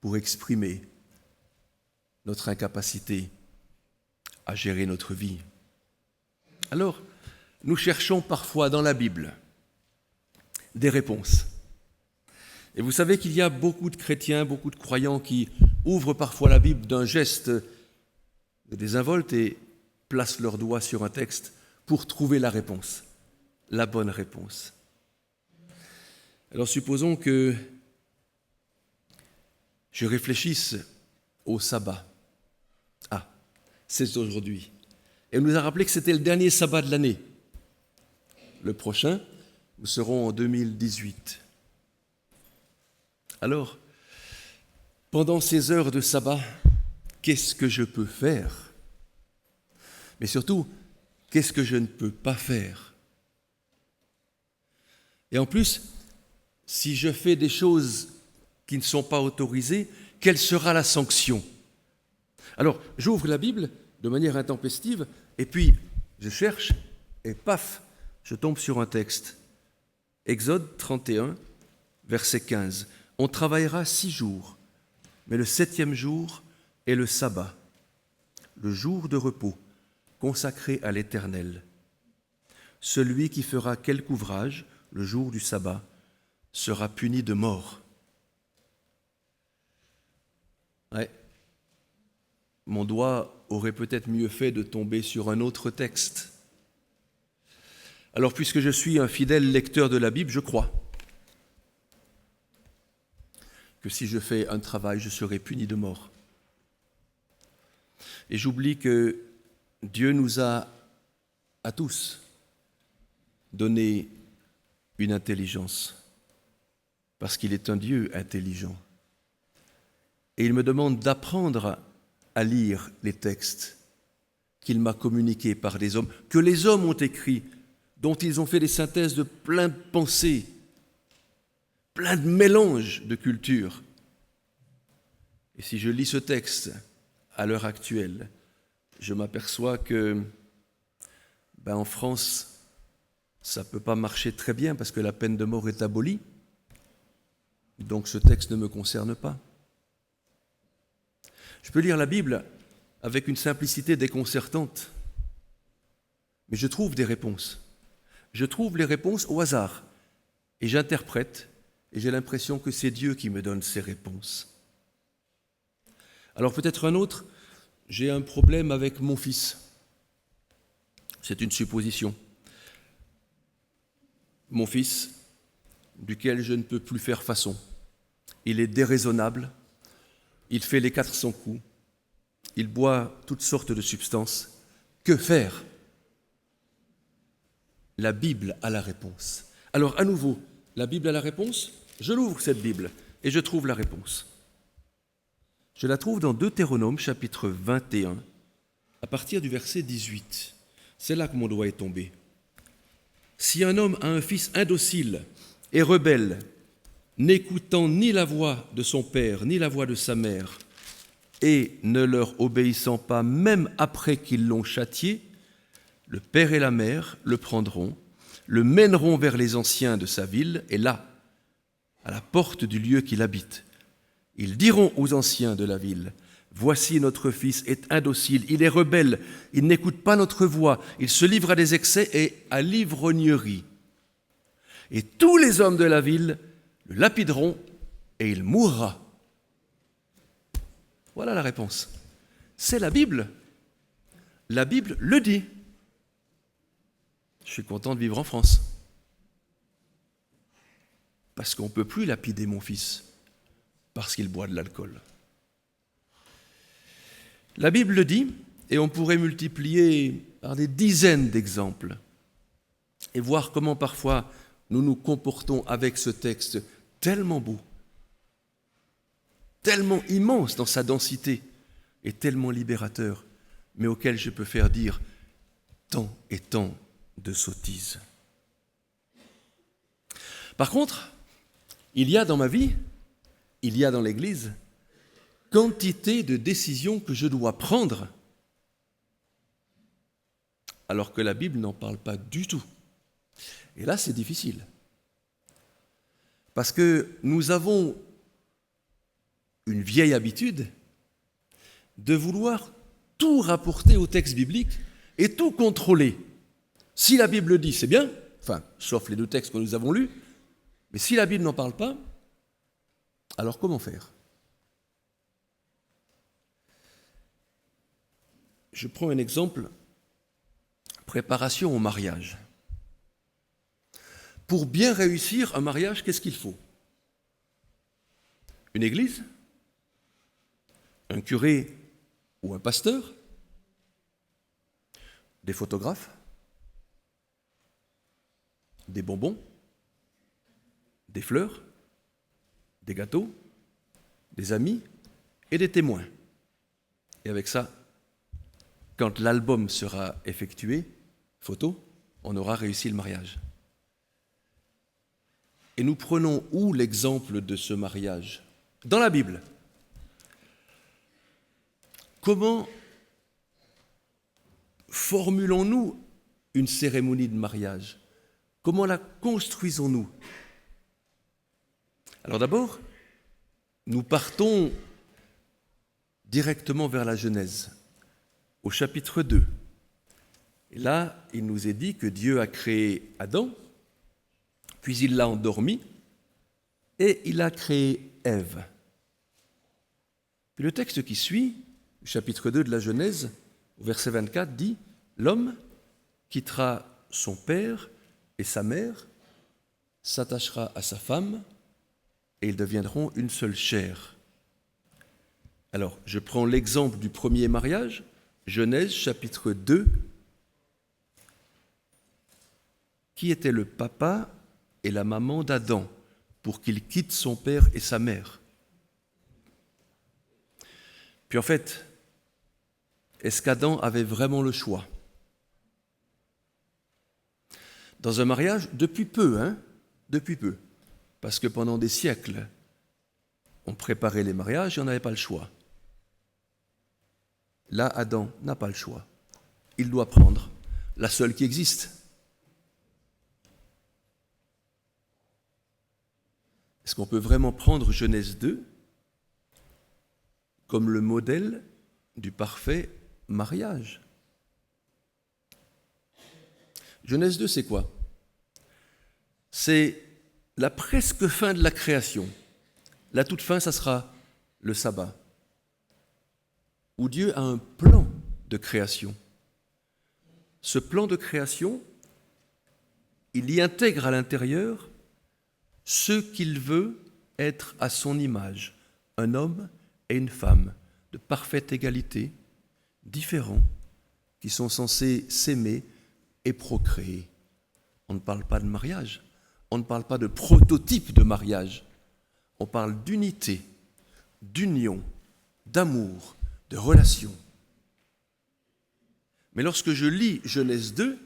pour exprimer notre incapacité à gérer notre vie. Alors, nous cherchons parfois dans la Bible des réponses. Et vous savez qu'il y a beaucoup de chrétiens, beaucoup de croyants qui ouvrent parfois la Bible d'un geste désinvolte et placent leur doigt sur un texte pour trouver la réponse, la bonne réponse. Alors supposons que je réfléchisse au sabbat. Ah, c'est aujourd'hui. Et on nous a rappelé que c'était le dernier sabbat de l'année. Le prochain, nous serons en 2018. Alors, pendant ces heures de sabbat, qu'est-ce que je peux faire? Mais surtout, qu'est-ce que je ne peux pas faire? Et en plus, si je fais des choses qui ne sont pas autorisées, quelle sera la sanction? Alors, j'ouvre la Bible de manière intempestive, et puis je cherche, et paf, je tombe sur un texte. Exode 31, verset 15. On travaillera 6 jours, mais le 7e jour est le sabbat, le jour de repos, consacré à l'Éternel. Celui qui fera quelque ouvrage le jour du sabbat sera puni de mort. Ouais. Mon doigt aurait peut-être mieux fait de tomber sur un autre texte. Alors, puisque je suis un fidèle lecteur de la Bible, je crois que si je fais un travail, je serai puni de mort. Et j'oublie que Dieu nous a, à tous, donné une intelligence, parce qu'il est un Dieu intelligent. Et il me demande d'apprendre à lire les textes qu'il m'a communiqués par des hommes, que les hommes ont écrits, dont ils ont fait des synthèses de plein de pensées, plein de mélanges de cultures. Et si je lis ce texte à l'heure actuelle, je m'aperçois que en France, ça ne peut pas marcher très bien parce que la peine de mort est abolie. Donc ce texte ne me concerne pas. Je peux lire la Bible avec une simplicité déconcertante, mais je trouve des réponses. Je trouve les réponses au hasard et j'interprète et j'ai l'impression que c'est Dieu qui me donne ces réponses. Alors peut-être un autre, j'ai un problème avec mon fils. C'est une supposition. Mon fils, duquel je ne peux plus faire façon. Il est déraisonnable, il fait les 400 coups, il boit toutes sortes de substances. Que faire? La Bible a la réponse. Alors à nouveau, la Bible a la réponse? Je l'ouvre cette Bible et je trouve la réponse. Je la trouve dans Deutéronome chapitre 21, à partir du verset 18. C'est là que mon doigt est tombé. Si un homme a un fils indocile et rebelle, n'écoutant ni la voix de son père, ni la voix de sa mère, et ne leur obéissant pas même après qu'ils l'ont châtié, le père et la mère le prendront, le mèneront vers les anciens de sa ville, et là, à la porte du lieu qu'il habite, ils diront aux anciens de la ville, « Voici notre fils est indocile, il est rebelle, il n'écoute pas notre voix, il se livre à des excès et à l'ivrognerie. » Et tous les hommes de la ville le lapideront et il mourra. Voilà la réponse. C'est la Bible. La Bible le dit. Je suis content de vivre en France. parce qu'on ne peut plus lapider mon fils parce qu'il boit de l'alcool. La Bible le dit, et on pourrait multiplier par des dizaines d'exemples et voir comment parfois nous nous comportons avec ce texte tellement beau, tellement immense dans sa densité et tellement libérateur, mais auquel je peux faire dire tant et tant de sottises. Par contre, il y a dans ma vie, il y a dans l'Église, quantité de décisions que je dois prendre, alors que la Bible n'en parle pas du tout. Et là, c'est difficile. Parce que nous avons une vieille habitude de vouloir tout rapporter au texte biblique et tout contrôler. Si la Bible dit, c'est bien, enfin, sauf les 2 textes que nous avons lus, mais si la Bible n'en parle pas, alors comment faire ? Je prends un exemple, préparation au mariage. Pour bien réussir un mariage, qu'est-ce qu'il faut ? Une église ? Un curé ou un pasteur ? Des photographes ? Des bonbons ? Des fleurs ? Des gâteaux ? Des amis ? Et des témoins. Et avec ça, quand l'album sera effectué, photo, on aura réussi le mariage. Et nous prenons où l'exemple de ce mariage ? Dans la Bible. Comment formulons-nous une cérémonie de mariage ? Comment la construisons-nous ? Alors d'abord, nous partons directement vers la Genèse, au chapitre 2. Et là, il nous est dit que Dieu a créé Adam, puis il l'a endormi, et il a créé Ève. Puis le texte qui suit, chapitre 2 de la Genèse, au verset 24, dit « L'homme quittera son père et sa mère, s'attachera à sa femme, et ils deviendront une seule chair. » Alors, je prends l'exemple du premier mariage, Genèse chapitre 2. Qui était le papa et la maman d'Adam pour qu'il quitte son père et sa mère ? Puis en fait, est-ce qu'Adam avait vraiment le choix ? Dans un mariage, depuis peu, parce que pendant des siècles, on préparait les mariages et on n'avait pas le choix. Là, Adam n'a pas le choix. Il doit prendre la seule qui existe. Est-ce qu'on peut vraiment prendre Genèse 2 comme le modèle du parfait mariage ? Genèse 2, c'est quoi ? C'est la presque fin de la création. La toute fin, ça sera le sabbat, où Dieu a un plan de création. Ce plan de création, il y intègre à l'intérieur ce qu'il veut être à son image, un homme et une femme de parfaite égalité, différents, qui sont censés s'aimer et procréer. On ne parle pas de mariage, on ne parle pas de prototype de mariage, on parle d'unité, d'union, d'amour, de relation. Mais lorsque je lis Genèse 2,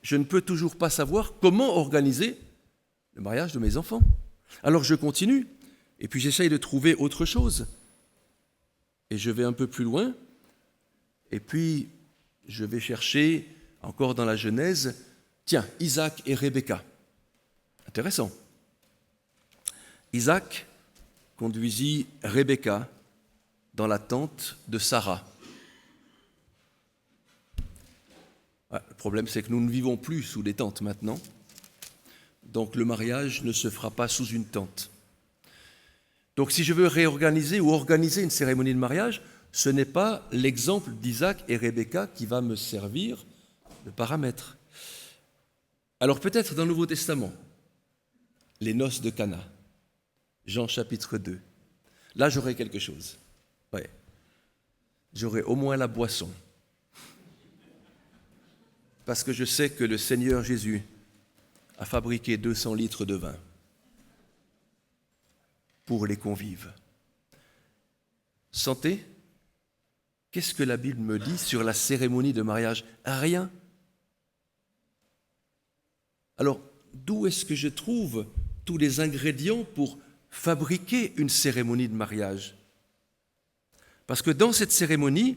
je ne peux toujours pas savoir comment organiser le mariage de mes enfants. Alors je continue, et puis j'essaye de trouver autre chose. Et je vais un peu plus loin, et puis je vais chercher, encore dans la Genèse, tiens, Isaac et Rebecca. Intéressant. Isaac conduisit Rebecca dans la tente de Sarah. Le problème, c'est que nous ne vivons plus sous des tentes maintenant. Donc le mariage ne se fera pas sous une tente. Donc si je veux réorganiser ou organiser une cérémonie de mariage, ce n'est pas l'exemple d'Isaac et Rebecca qui va me servir de paramètre. Alors peut-être dans le Nouveau Testament, les noces de Cana. Jean chapitre 2. Là, j'aurai quelque chose. Ouais. J'aurai au moins la boisson. Parce que je sais que le Seigneur Jésus a fabriqué 200 litres de vin pour les convives. Santé, qu'est-ce que la Bible me dit sur la cérémonie de mariage? Rien. Alors, d'où est-ce que je trouve tous les ingrédients pour fabriquer une cérémonie de mariage? Parce que dans cette cérémonie,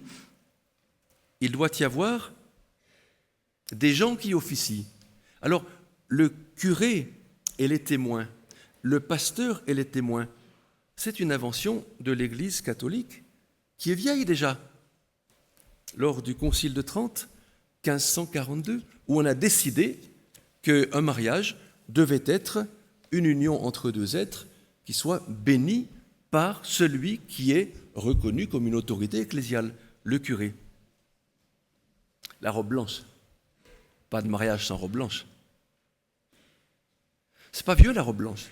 il doit y avoir des gens qui officient. Alors, le curé et les témoins, le pasteur et les témoins, c'est une invention de l'Église catholique qui est vieille déjà. Lors du Concile de Trente, 1542, où on a décidé qu'un mariage devait être une union entre deux êtres qui soit bénie par celui qui est reconnu comme une autorité ecclésiale, le curé. La robe blanche. Pas de mariage sans robe blanche. C'est pas vieux la robe blanche.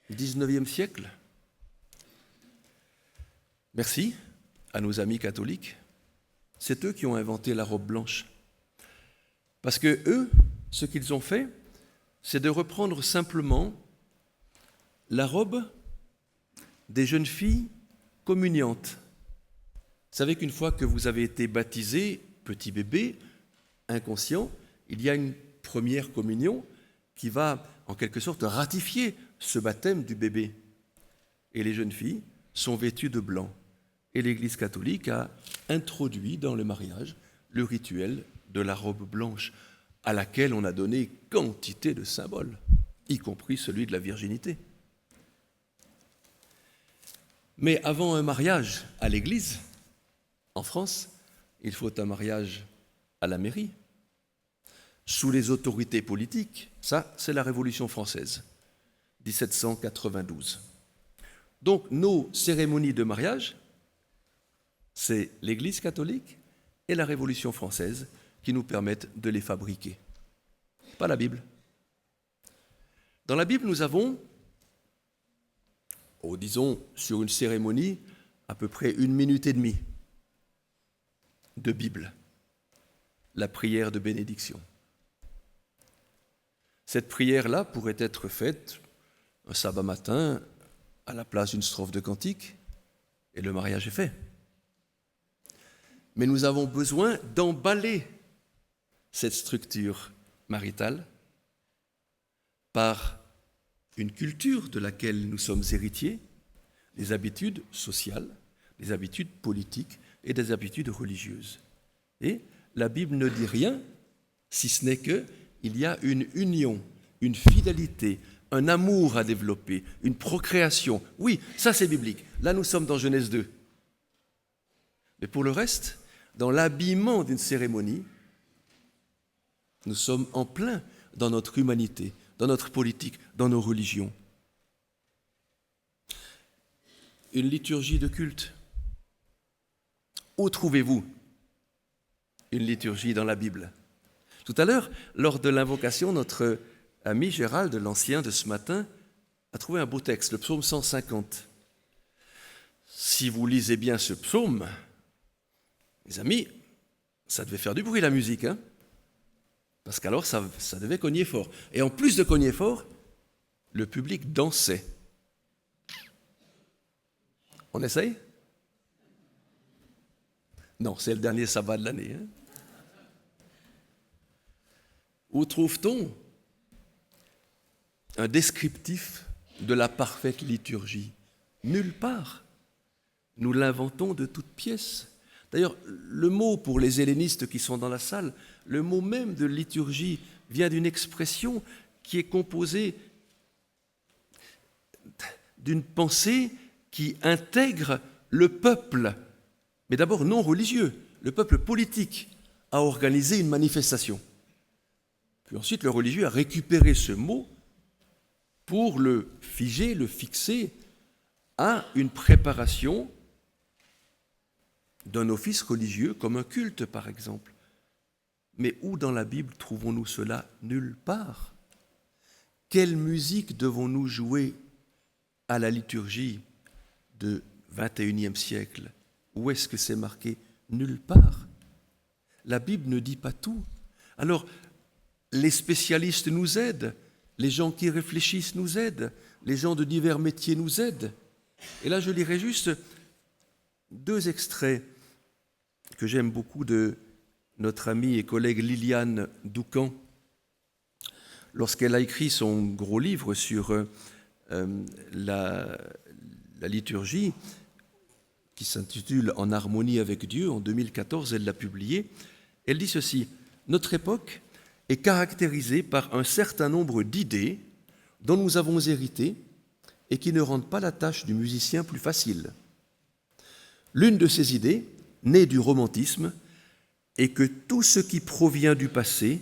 19e siècle. Merci à nos amis catholiques. C'est eux qui ont inventé la robe blanche. Parce que eux, ce qu'ils ont fait, c'est de reprendre simplement la robe des jeunes filles communiantes. Vous savez qu'une fois que vous avez été baptisé, petit bébé, inconscient, il y a une première communion qui va en quelque sorte ratifier ce baptême du bébé. Et les jeunes filles sont vêtues de blanc. Et l'Église catholique a introduit dans le mariage le rituel de la robe blanche, à laquelle on a donné quantité de symboles, y compris celui de la virginité. Mais avant un mariage à l'Église, en France, il faut un mariage à la mairie, sous les autorités politiques. Ça, c'est la Révolution française, 1792. Donc, nos cérémonies de mariage, c'est l'Église catholique et la Révolution française qui nous permettent de les fabriquer. Pas la Bible. Dans la Bible, nous avons, disons, sur une cérémonie, à peu près 1 minute et demie de Bible, la prière de bénédiction. Cette prière-là pourrait être faite un sabbat matin à la place d'une strophe de cantique, et le mariage est fait. Mais nous avons besoin d'emballer cette structure maritale par une culture de laquelle nous sommes héritiers, des habitudes sociales, des habitudes politiques et des habitudes religieuses. Et la Bible ne dit rien, si ce n'est qu'il y a une union, une fidélité, un amour à développer, une procréation. Oui, ça c'est biblique. Là, nous sommes dans Genèse 2. Mais pour le reste, dans l'habillement d'une cérémonie, nous sommes en plein dans notre humanité, dans notre politique, dans nos religions. Une liturgie de culte. Où trouvez-vous une liturgie dans la Bible? Tout à l'heure, lors de l'invocation, notre ami Gérald, l'Ancien de ce matin, a trouvé un beau texte, le psaume 150. Si vous lisez bien ce psaume, mes amis, ça devait faire du bruit la musique, hein? Parce qu'alors ça devait cogner fort. Et en plus de cogner fort, le public dansait. On essaye? Non, c'est le dernier sabbat de l'année. Hein? Où trouve-t-on un descriptif de la parfaite liturgie? Nulle part. Nous l'inventons de toutes pièces. D'ailleurs, le mot pour les hellénistes qui sont dans la salle, le mot même de liturgie vient d'une expression qui est composée d'une pensée qui intègre le peuple, mais d'abord non religieux, le peuple politique a organisé une manifestation. Puis ensuite, le religieux a récupéré ce mot pour le figer, le fixer à une préparation d'un office religieux comme un culte, par exemple. Mais où dans la Bible trouvons-nous cela? Nulle part. Quelle musique devons-nous jouer à la liturgie du XXIe siècle. Où est-ce que c'est marqué? Nulle part. La Bible ne dit pas tout. Alors, les spécialistes nous aident, les gens qui réfléchissent nous aident, les gens de divers métiers nous aident. Et là, je lirai juste 2 extraits que j'aime beaucoup de notre amie et collègue Liliane Doucan, lorsqu'elle a écrit son gros livre sur la liturgie, qui s'intitule « En harmonie avec Dieu », en 2014, elle l'a publié. Elle dit ceci: « Notre époque est caractérisée par un certain nombre d'idées dont nous avons hérité et qui ne rendent pas la tâche du musicien plus facile. L'une de ces idées, née du romantisme, est que tout ce qui provient du passé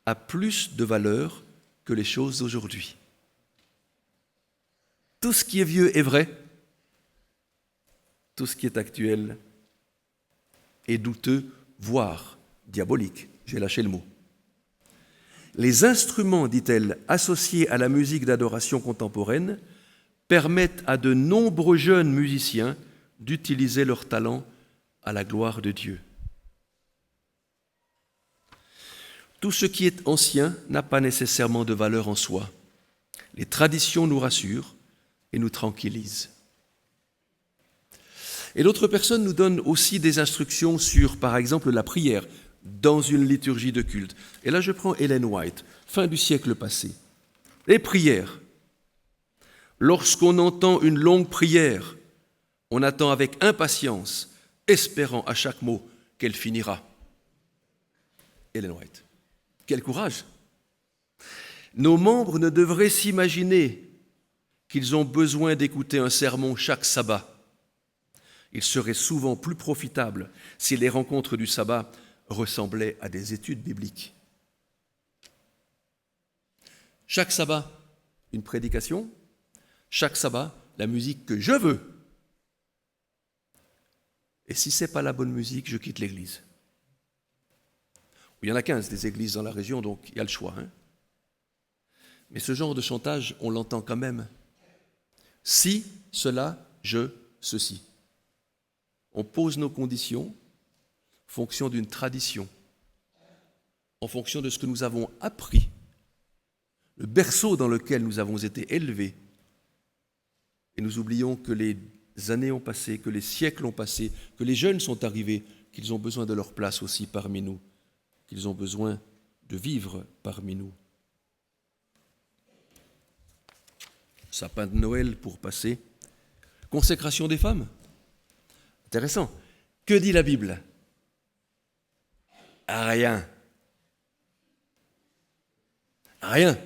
a plus de valeur que les choses d'aujourd'hui. Tout ce qui est vieux est vrai, tout ce qui est actuel est douteux, voire diabolique. J'ai lâché le mot. Les instruments, dit-elle, associés à la musique d'adoration contemporaine permettent à de nombreux jeunes musiciens d'utiliser leur talent à la gloire de Dieu. Tout ce qui est ancien n'a pas nécessairement de valeur en soi. Les traditions nous rassurent et nous tranquillisent. » Et d'autres personnes nous donnent aussi des instructions sur, par exemple, la prière dans une liturgie de culte. Et là, je prends Ellen White, fin du siècle passé. Les prières. Lorsqu'on entend une longue prière, on attend avec impatience, espérant à chaque mot qu'elle finira. Ellen White. Quel courage! Nos membres ne devraient s'imaginer qu'ils ont besoin d'écouter un sermon chaque sabbat. Il serait souvent plus profitable si les rencontres du sabbat ressemblaient à des études bibliques. Chaque sabbat, une prédication. Chaque sabbat, la musique que je veux. Et si ce n'est pas la bonne musique, je quitte l'église. Il y en a 15 des églises dans la région, donc il y a le choix. Mais ce genre de chantage, on l'entend quand même. Si, cela, ceci. On pose nos conditions en fonction d'une tradition, en fonction de ce que nous avons appris, le berceau dans lequel nous avons été élevés. Et nous oublions que les années ont passé, que les siècles ont passé, que les jeunes sont arrivés, qu'ils ont besoin de leur place aussi parmi nous, qu'ils ont besoin de vivre parmi nous. Sapin de Noël pour passer. Consécration des femmes. Intéressant. Que dit la Bible? Rien. Rien.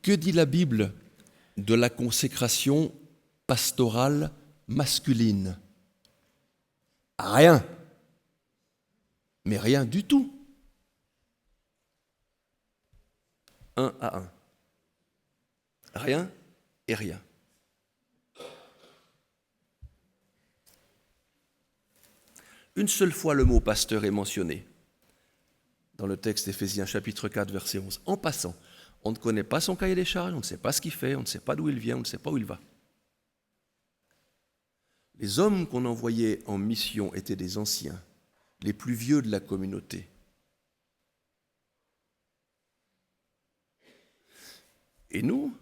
Que dit la Bible de la consécration pastorale masculine? Rien. Mais rien du tout. 1 à 1. Rien et rien. Une seule fois le mot pasteur est mentionné dans le texte d'Éphésiens chapitre 4 verset 11. En passant, on ne connaît pas son cahier des charges, on ne sait pas ce qu'il fait, on ne sait pas d'où il vient, on ne sait pas où il va. Les hommes qu'on envoyait en mission étaient des anciens, les plus vieux de la communauté. Et nous,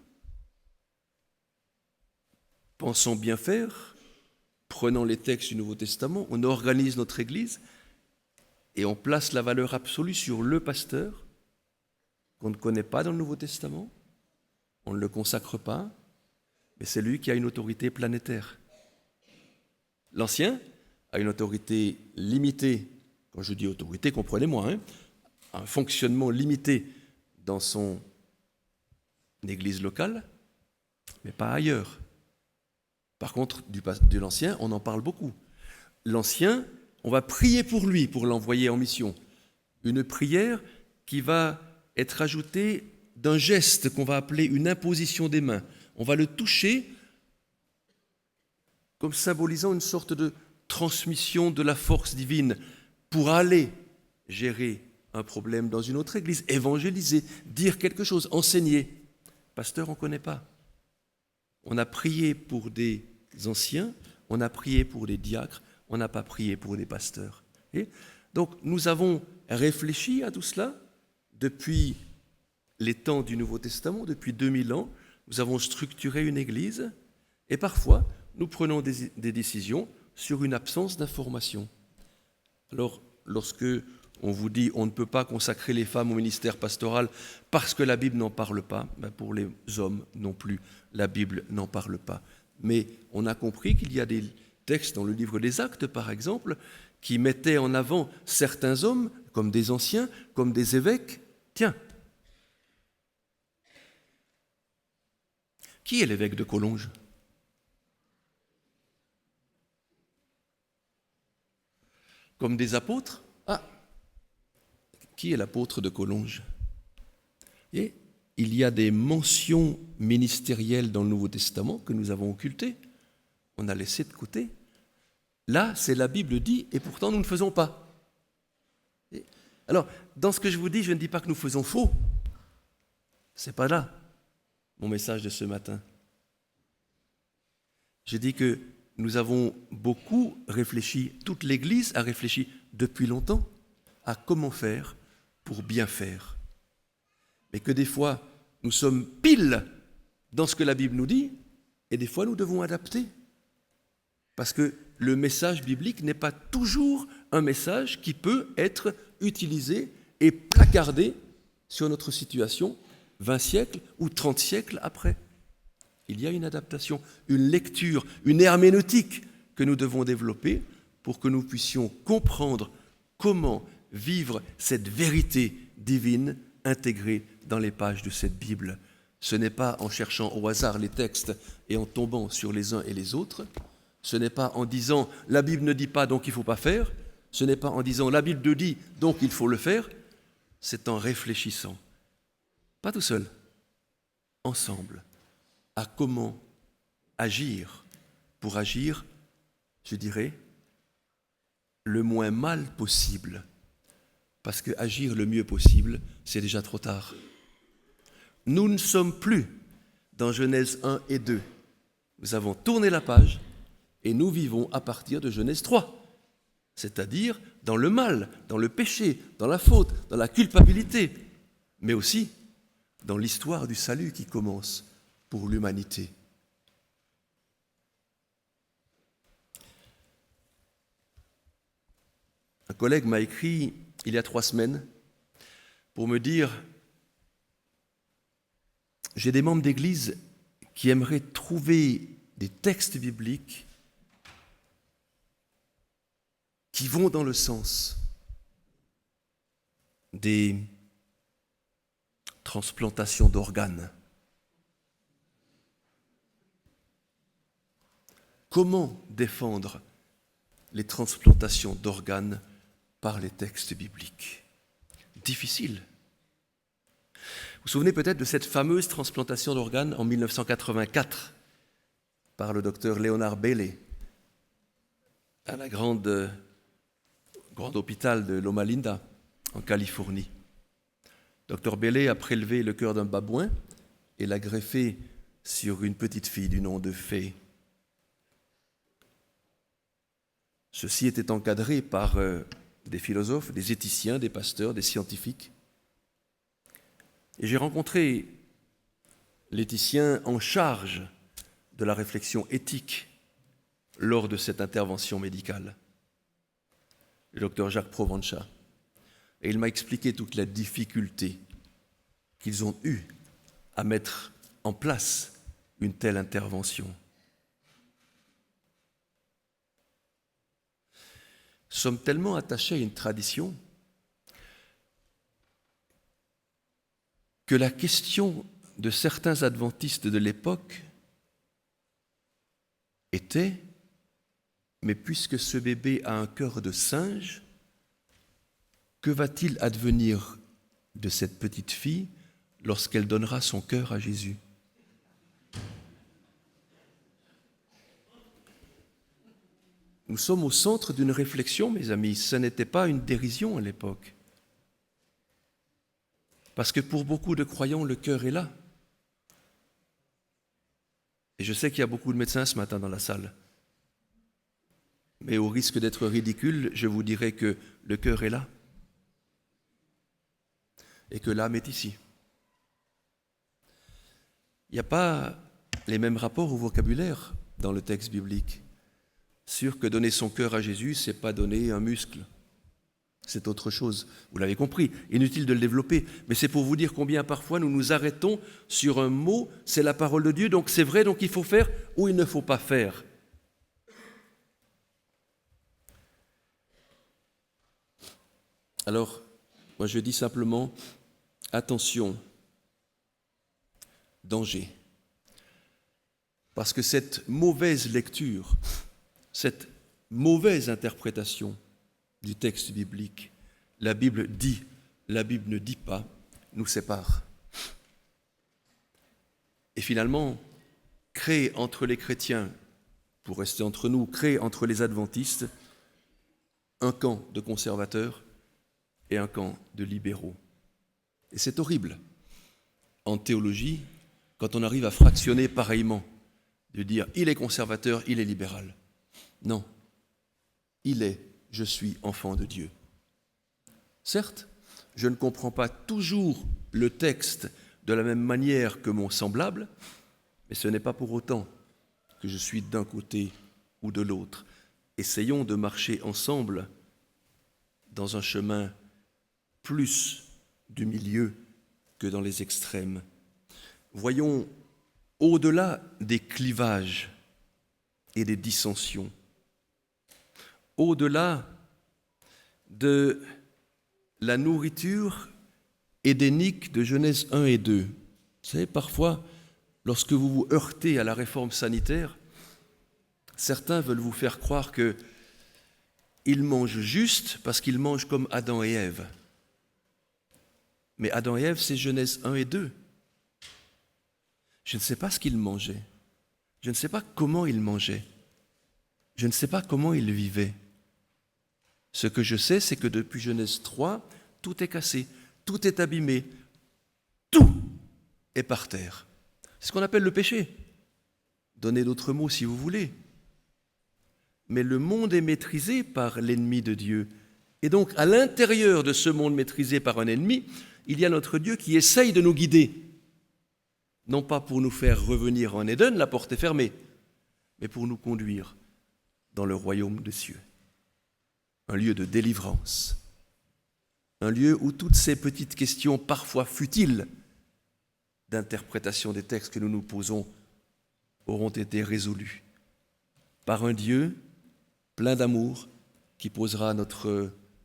pensons bien faire, prenant les textes du Nouveau Testament, on organise notre Église et on place la valeur absolue sur le pasteur qu'on ne connaît pas dans le Nouveau Testament, on ne le consacre pas, mais c'est lui qui a une autorité planétaire. L'ancien a une autorité limitée, quand je dis autorité, comprenez-moi, un fonctionnement limité dans son église locale, mais pas ailleurs. Par contre, de l'ancien, on en parle beaucoup. L'ancien, on va prier pour lui, pour l'envoyer en mission. Une prière qui va être ajoutée d'un geste qu'on va appeler une imposition des mains. On va le toucher comme symbolisant une sorte de transmission de la force divine pour aller gérer un problème dans une autre église, évangéliser, dire quelque chose, enseigner. Pasteur, on ne connaît pas. On a prié pour des anciens, on a prié pour des diacres, on n'a pas prié pour des pasteurs. Et donc nous avons réfléchi à tout cela depuis les temps du Nouveau Testament, depuis 2000 ans. Nous avons structuré une église et parfois nous prenons des décisions sur une absence d'information. Alors, lorsque on vous dit on ne peut pas consacrer les femmes au ministère pastoral parce que la Bible n'en parle pas, ben pour les hommes non plus, la Bible n'en parle pas. Mais on a compris qu'il y a des textes dans le livre des Actes, par exemple, qui mettaient en avant certains hommes, comme des anciens, comme des évêques. Tiens, qui est l'évêque de Collonges ? Comme des apôtres ? Ah, qui est l'apôtre de Collonges ? Et il y a des mentions ministérielles dans le Nouveau Testament que nous avons occultées. On a laissé de côté. Là, c'est la Bible dit, et pourtant nous ne faisons pas. Et alors, dans ce que je vous dis, je ne dis pas que nous faisons faux. Ce n'est pas là mon message de ce matin. Je dis que nous avons beaucoup réfléchi, toute l'Église a réfléchi depuis longtemps à comment faire pour bien faire. Mais que des fois, nous sommes pile dans ce que la Bible nous dit, et des fois, nous devons adapter. Parce que le message biblique n'est pas toujours un message qui peut être utilisé et placardé sur notre situation 20 siècles ou 30 siècles après. Il y a une adaptation, une lecture, une herméneutique que nous devons développer pour que nous puissions comprendre comment vivre cette vérité divine intégrée dans les pages de cette Bible. Ce n'est pas en cherchant au hasard les textes et en tombant sur les uns et les autres. Ce n'est pas en disant « la Bible ne dit pas, donc il ne faut pas faire ». Ce n'est pas en disant « la Bible le dit, donc il faut le faire ». C'est en réfléchissant, pas tout seul, ensemble, à comment agir pour agir, je dirais, le moins mal possible. Parce que agir le mieux possible, c'est déjà trop tard. Nous ne sommes plus dans Genèse 1 et 2. Nous avons tourné la page et nous vivons à partir de Genèse 3. C'est-à-dire dans le mal, dans le péché, dans la faute, dans la culpabilité, mais aussi dans l'histoire du salut qui commence pour l'humanité. Un collègue m'a écrit il y a 3 semaines pour me dire « J'ai des membres d'église qui aimeraient trouver des textes bibliques qui vont dans le sens des transplantations d'organes. Comment défendre les transplantations d'organes par les textes bibliques? Difficile. Vous vous souvenez peut-être de cette fameuse transplantation d'organes en 1984 par le docteur Leonard Bailey à la grand hôpital de Loma Linda en Californie. Dr Bailey a prélevé le cœur d'un babouin et l'a greffé sur une petite fille du nom de Faye. Ceci était encadré par des philosophes, des éthiciens, des pasteurs, des scientifiques. Et j'ai rencontré l'éthicien en charge de la réflexion éthique lors de cette intervention médicale, le docteur Jacques Provencha. Et il m'a expliqué toute la difficulté qu'ils ont eue à mettre en place une telle intervention. Nous sommes tellement attachés à une tradition que la question de certains adventistes de l'époque était « Mais puisque ce bébé a un cœur de singe, que va-t-il advenir de cette petite fille lorsqu'elle donnera son cœur à Jésus ?» Nous sommes au centre d'une réflexion, mes amis. Ce n'était pas une dérision à l'époque. Parce que pour beaucoup de croyants, le cœur est là. Et je sais qu'il y a beaucoup de médecins ce matin dans la salle. Mais au risque d'être ridicule, je vous dirai que le cœur est là. Et que l'âme est ici. Il n'y a pas les mêmes rapports au vocabulaire dans le texte biblique. Sûr que donner son cœur à Jésus, ce n'est pas donner un muscle. C'est autre chose. Vous l'avez compris, inutile de le développer. Mais c'est pour vous dire combien parfois nous nous arrêtons sur un mot, c'est la parole de Dieu, donc c'est vrai, donc il faut faire ou il ne faut pas faire. Alors, moi je dis simplement, attention, danger. Parce que cette mauvaise lecture, cette mauvaise interprétation du texte biblique, la Bible dit, la Bible ne dit pas, nous sépare. Et finalement, crée entre les chrétiens, pour rester entre nous, crée entre les adventistes un camp de conservateurs et un camp de libéraux. Et c'est horrible, en théologie, quand on arrive à fractionner pareillement, de dire il est conservateur, il est libéral. Non, il est, je suis enfant de Dieu. Certes, je ne comprends pas toujours le texte de la même manière que mon semblable, mais ce n'est pas pour autant que je suis d'un côté ou de l'autre. Essayons de marcher ensemble dans un chemin plus du milieu que dans les extrêmes. Voyons au-delà des clivages et des dissensions, au-delà de la nourriture édénique de Genèse 1 et 2. Vous savez, parfois, lorsque vous vous heurtez à la réforme sanitaire, certains veulent vous faire croire qu'ils mangent juste parce qu'ils mangent comme Adam et Ève. Mais Adam et Ève, c'est Genèse 1 et 2. Je ne sais pas ce qu'ils mangeaient. Je ne sais pas comment ils mangeaient. Je ne sais pas comment ils vivaient. Ce que je sais, c'est que depuis Genèse 3, tout est cassé, tout est abîmé, tout est par terre. C'est ce qu'on appelle le péché. Donnez d'autres mots si vous voulez. Mais le monde est maîtrisé par l'ennemi de Dieu. Et donc, à l'intérieur de ce monde maîtrisé par un ennemi, il y a notre Dieu qui essaye de nous guider. Non pas pour nous faire revenir en Éden, la porte est fermée, mais pour nous conduire dans le royaume des cieux. Un lieu de délivrance, un lieu où toutes ces petites questions parfois futiles d'interprétation des textes que nous nous posons auront été résolues par un Dieu plein d'amour qui posera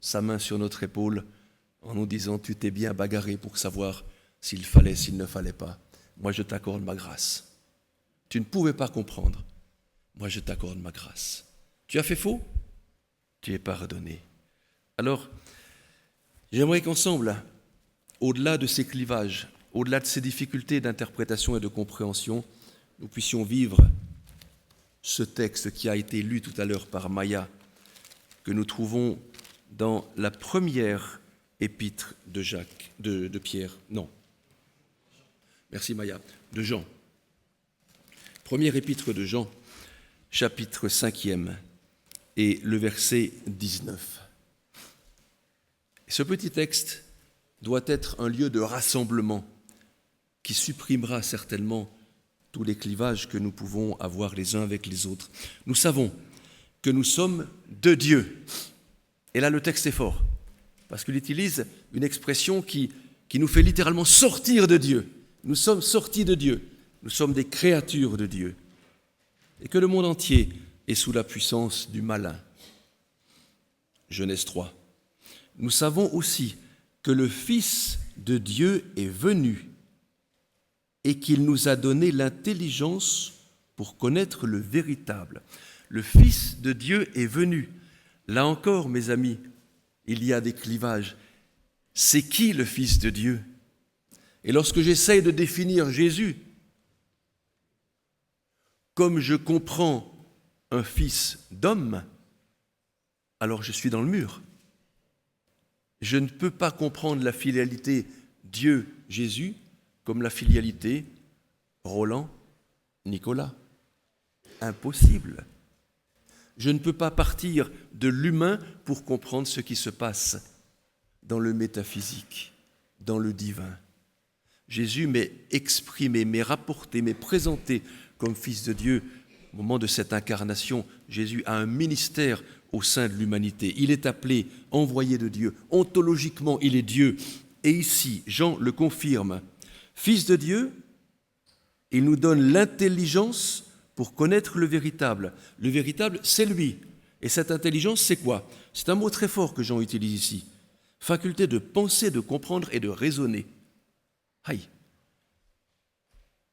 sa main sur notre épaule en nous disant « Tu t'es bien bagarré pour savoir s'il fallait, s'il ne fallait pas. Moi, je t'accorde ma grâce. Tu ne pouvais pas comprendre. Moi, je t'accorde ma grâce. Tu as fait faux? Tu es pardonné. » Alors, j'aimerais qu'ensemble, au-delà de ces clivages, au-delà de ces difficultés d'interprétation et de compréhension, nous puissions vivre ce texte qui a été lu tout à l'heure par Maya, que nous trouvons dans la première épître de Pierre. Non. Merci Maya. De Jean. Première épître de Jean, chapitre 5e, et le verset 19. Et ce petit texte doit être un lieu de rassemblement qui supprimera certainement tous les clivages que nous pouvons avoir les uns avec les autres. Nous savons que nous sommes de Dieu. Et là, le texte est fort, parce qu'il utilise une expression qui nous fait littéralement sortir de Dieu. Nous sommes sortis de Dieu. Nous sommes des créatures de Dieu. Et que le monde entier est sous la puissance du malin. Genèse 3. Nous savons aussi que le Fils de Dieu est venu et qu'il nous a donné l'intelligence pour connaître le véritable. Le Fils de Dieu est venu. Là encore, mes amis, il y a des clivages. C'est qui le Fils de Dieu? Et lorsque j'essaye de définir Jésus, comme je comprends un fils d'homme, alors je suis dans le mur. Je ne peux pas comprendre la filialité Dieu, Jésus, comme la filialité Roland, Nicolas. Impossible. Je ne peux pas partir de l'humain pour comprendre ce qui se passe dans le métaphysique, dans le divin. Jésus m'est exprimé, m'est rapporté, m'est présenté comme Fils de Dieu. Au moment de cette incarnation, Jésus a un ministère au sein de l'humanité. Il est appelé envoyé de Dieu. Ontologiquement, il est Dieu. Et ici, Jean le confirme. Fils de Dieu, il nous donne l'intelligence pour connaître le véritable. Le véritable, c'est lui. Et cette intelligence, c'est quoi? C'est un mot très fort que Jean utilise ici. Faculté de penser, de comprendre et de raisonner. Aïe.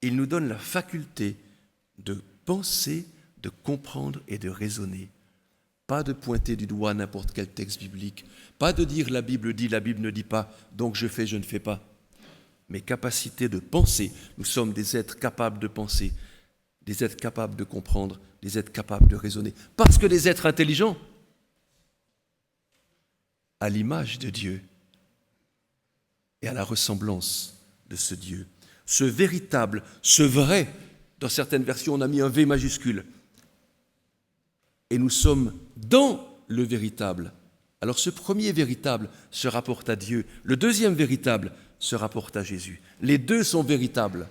Il nous donne la faculté de penser, de comprendre et de raisonner. Pas de pointer du doigt n'importe quel texte biblique. Pas de dire la Bible dit, la Bible ne dit pas, donc je fais, je ne fais pas. Mais capacité de penser. Nous sommes des êtres capables de penser, des êtres capables de comprendre, des êtres capables de raisonner. Parce que des êtres intelligents, à l'image de Dieu et à la ressemblance de ce Dieu. Ce véritable, ce vrai, dans certaines versions on a mis un V majuscule. Et nous sommes dans le véritable. Alors ce premier véritable se rapporte à Dieu. Le deuxième véritable se rapporte à Jésus. Les deux sont véritables.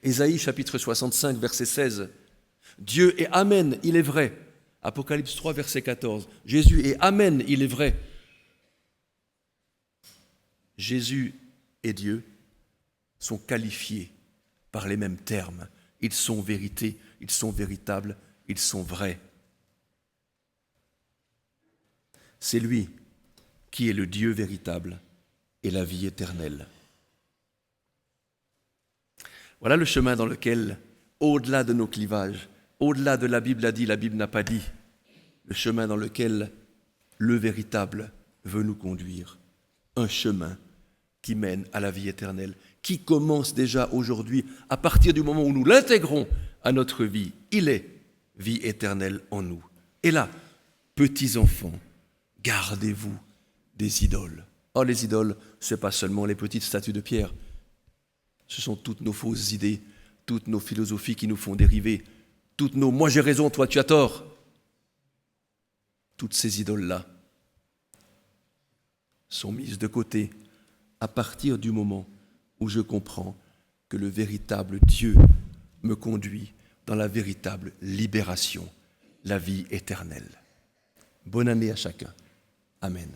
Ésaïe chapitre 65, verset 16. Dieu est Amen, il est vrai. Apocalypse 3, verset 14. Jésus est Amen, il est vrai. Jésus et Dieu sont qualifiés par les mêmes termes. Ils sont vérité, ils sont véritables, ils sont vrais. C'est lui qui est le Dieu véritable et la vie éternelle. Voilà le chemin dans lequel, au-delà de nos clivages, au-delà de la Bible a dit, la Bible n'a pas dit, le chemin dans lequel le véritable veut nous conduire. Un chemin qui mène à la vie éternelle, qui commence déjà aujourd'hui, à partir du moment où nous l'intégrons à notre vie. Il est vie éternelle en nous. Et là, petits enfants, gardez-vous des idoles. Oh, les idoles, ce n'est pas seulement les petites statues de pierre. Ce sont toutes nos fausses idées, toutes nos philosophies qui nous font dériver, toutes nos « moi j'ai raison, toi tu as tort ». Toutes ces idoles-là sont mises de côté à partir du moment où je comprends que le véritable Dieu me conduit dans la véritable libération, la vie éternelle. Bonne année à chacun. Amen.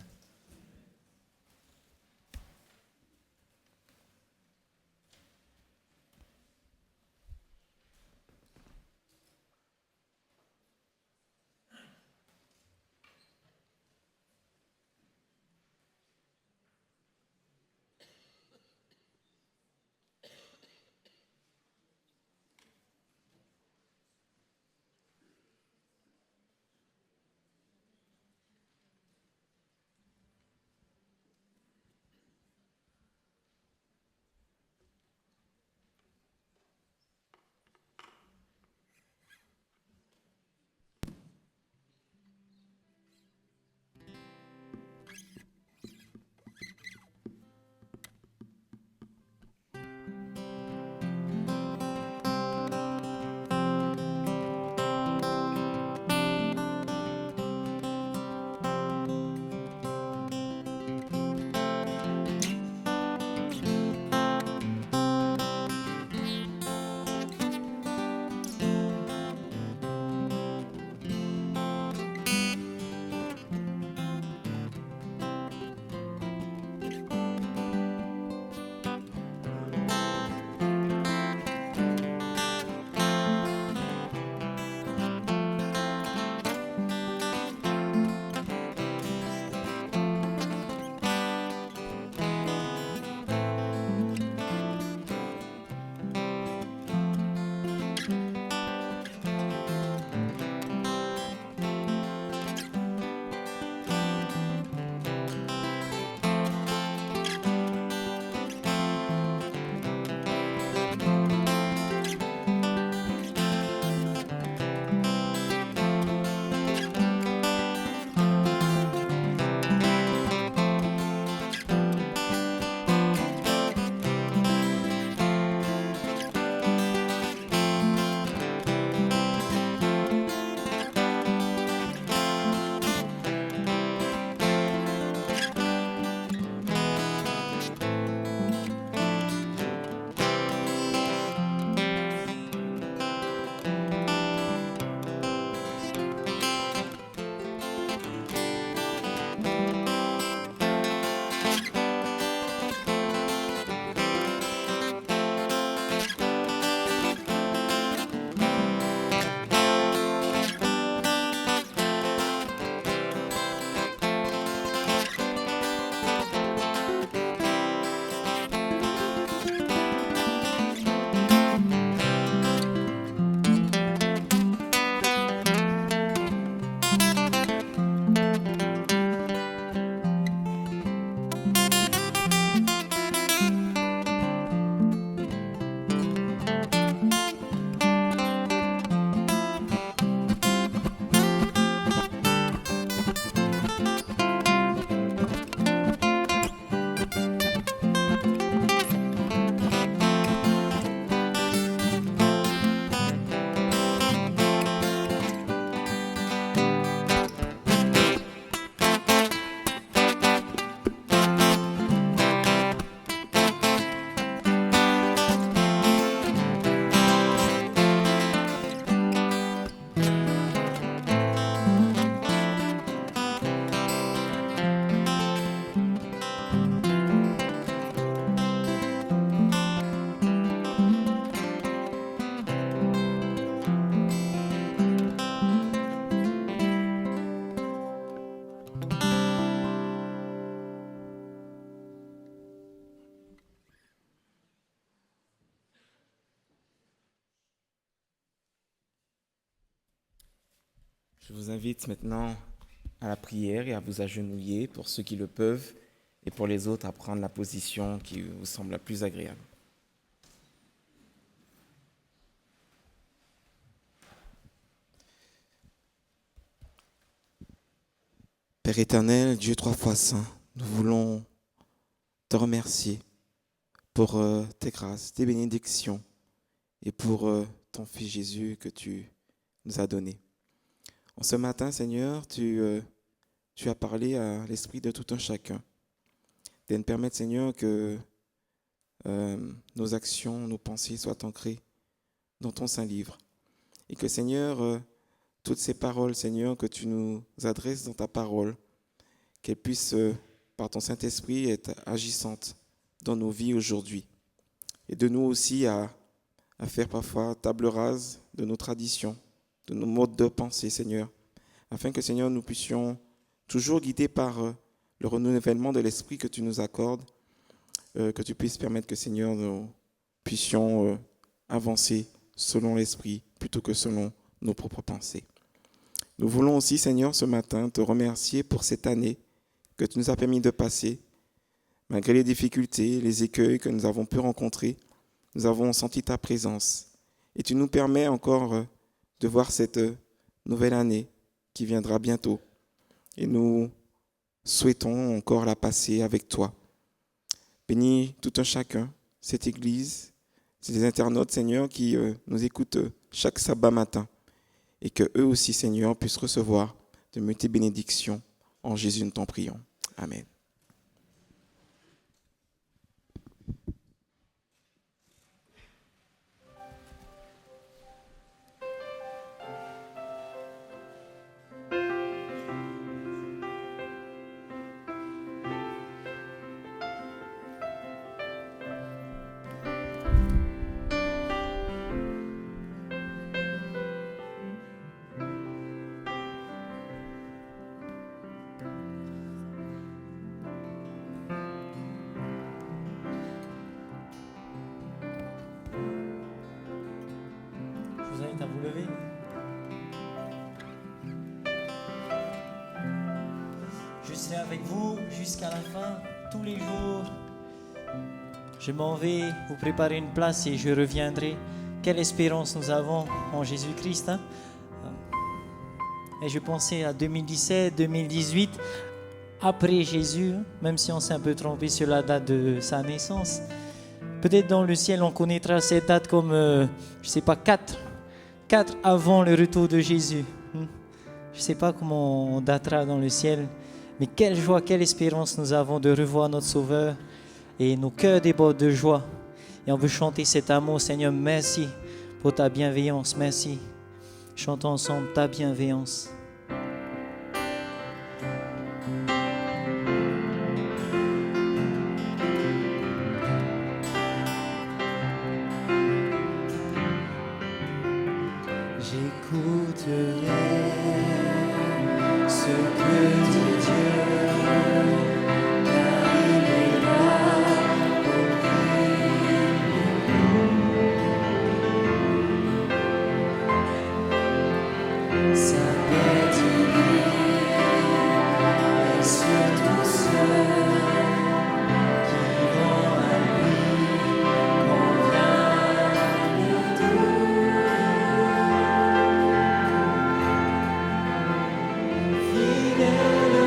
Je vous invite maintenant à la prière et à vous agenouiller pour ceux qui le peuvent et pour les autres à prendre la position qui vous semble la plus agréable. Père éternel, Dieu trois fois saint, nous voulons te remercier pour tes grâces, tes bénédictions et pour ton Fils Jésus que tu nous as donné. En ce matin, Seigneur, tu as parlé à l'esprit de tout un chacun, de nous permettre, Seigneur, que nos actions, nos pensées soient ancrées dans ton Saint-Livre. Et que, Seigneur, toutes ces paroles, Seigneur, que tu nous adresses dans ta parole, qu'elles puissent, par ton Saint-Esprit, être agissantes dans nos vies aujourd'hui. Et de nous aussi à faire parfois table rase de nos traditions, de nos modes de pensée, Seigneur, afin que, Seigneur, nous puissions, toujours guidés par le renouvellement de l'esprit que tu nous accordes, que tu puisses permettre que, Seigneur, nous puissions avancer selon l'esprit plutôt que selon nos propres pensées. Nous voulons aussi, Seigneur, ce matin, te remercier pour cette année que tu nous as permis de passer. Malgré les difficultés, les écueils que nous avons pu rencontrer, nous avons senti ta présence. Et tu nous permets encore de voir cette nouvelle année qui viendra bientôt. Et nous souhaitons encore la passer avec toi. Bénis tout un chacun, cette Église, ces internautes, Seigneur, qui nous écoutent chaque sabbat matin. Et que eux aussi, Seigneur, puissent recevoir de multiples bénédictions. En Jésus, nous t'en prions. Amen. Je vous invite à vous lever. Je serai avec vous jusqu'à la fin, tous les jours. Je m'en vais vous préparer une place et je reviendrai. Quelle espérance nous avons en Jésus-Christ, hein? Et je pensais à 2017, 2018, après Jésus, même si on s'est un peu trompé sur la date de sa naissance. Peut-être dans le ciel, on connaîtra cette date comme, je ne sais pas, 4 avant le retour de Jésus. Je ne sais pas comment on datera dans le ciel, mais quelle joie, quelle espérance nous avons de revoir notre Sauveur et nos cœurs débordent de joie. Et on veut chanter cet amour. Seigneur, merci pour ta bienveillance, merci. Chantons ensemble ta bienveillance. J'écouterai ce que dit Dieu, car il est là pour lui. Sa paix divine est sur tous ceux qui vont à lui quand vient le doux. Fidèle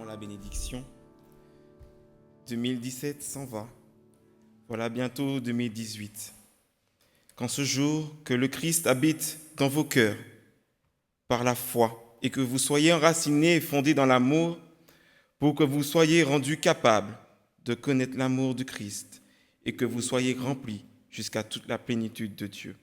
proclamons la bénédiction. 2017 s'en va. Voilà bientôt 2018. Qu'en ce jour, que le Christ habite dans vos cœurs par la foi et que vous soyez enracinés et fondés dans l'amour pour que vous soyez rendus capables de connaître l'amour du Christ et que vous soyez remplis jusqu'à toute la plénitude de Dieu.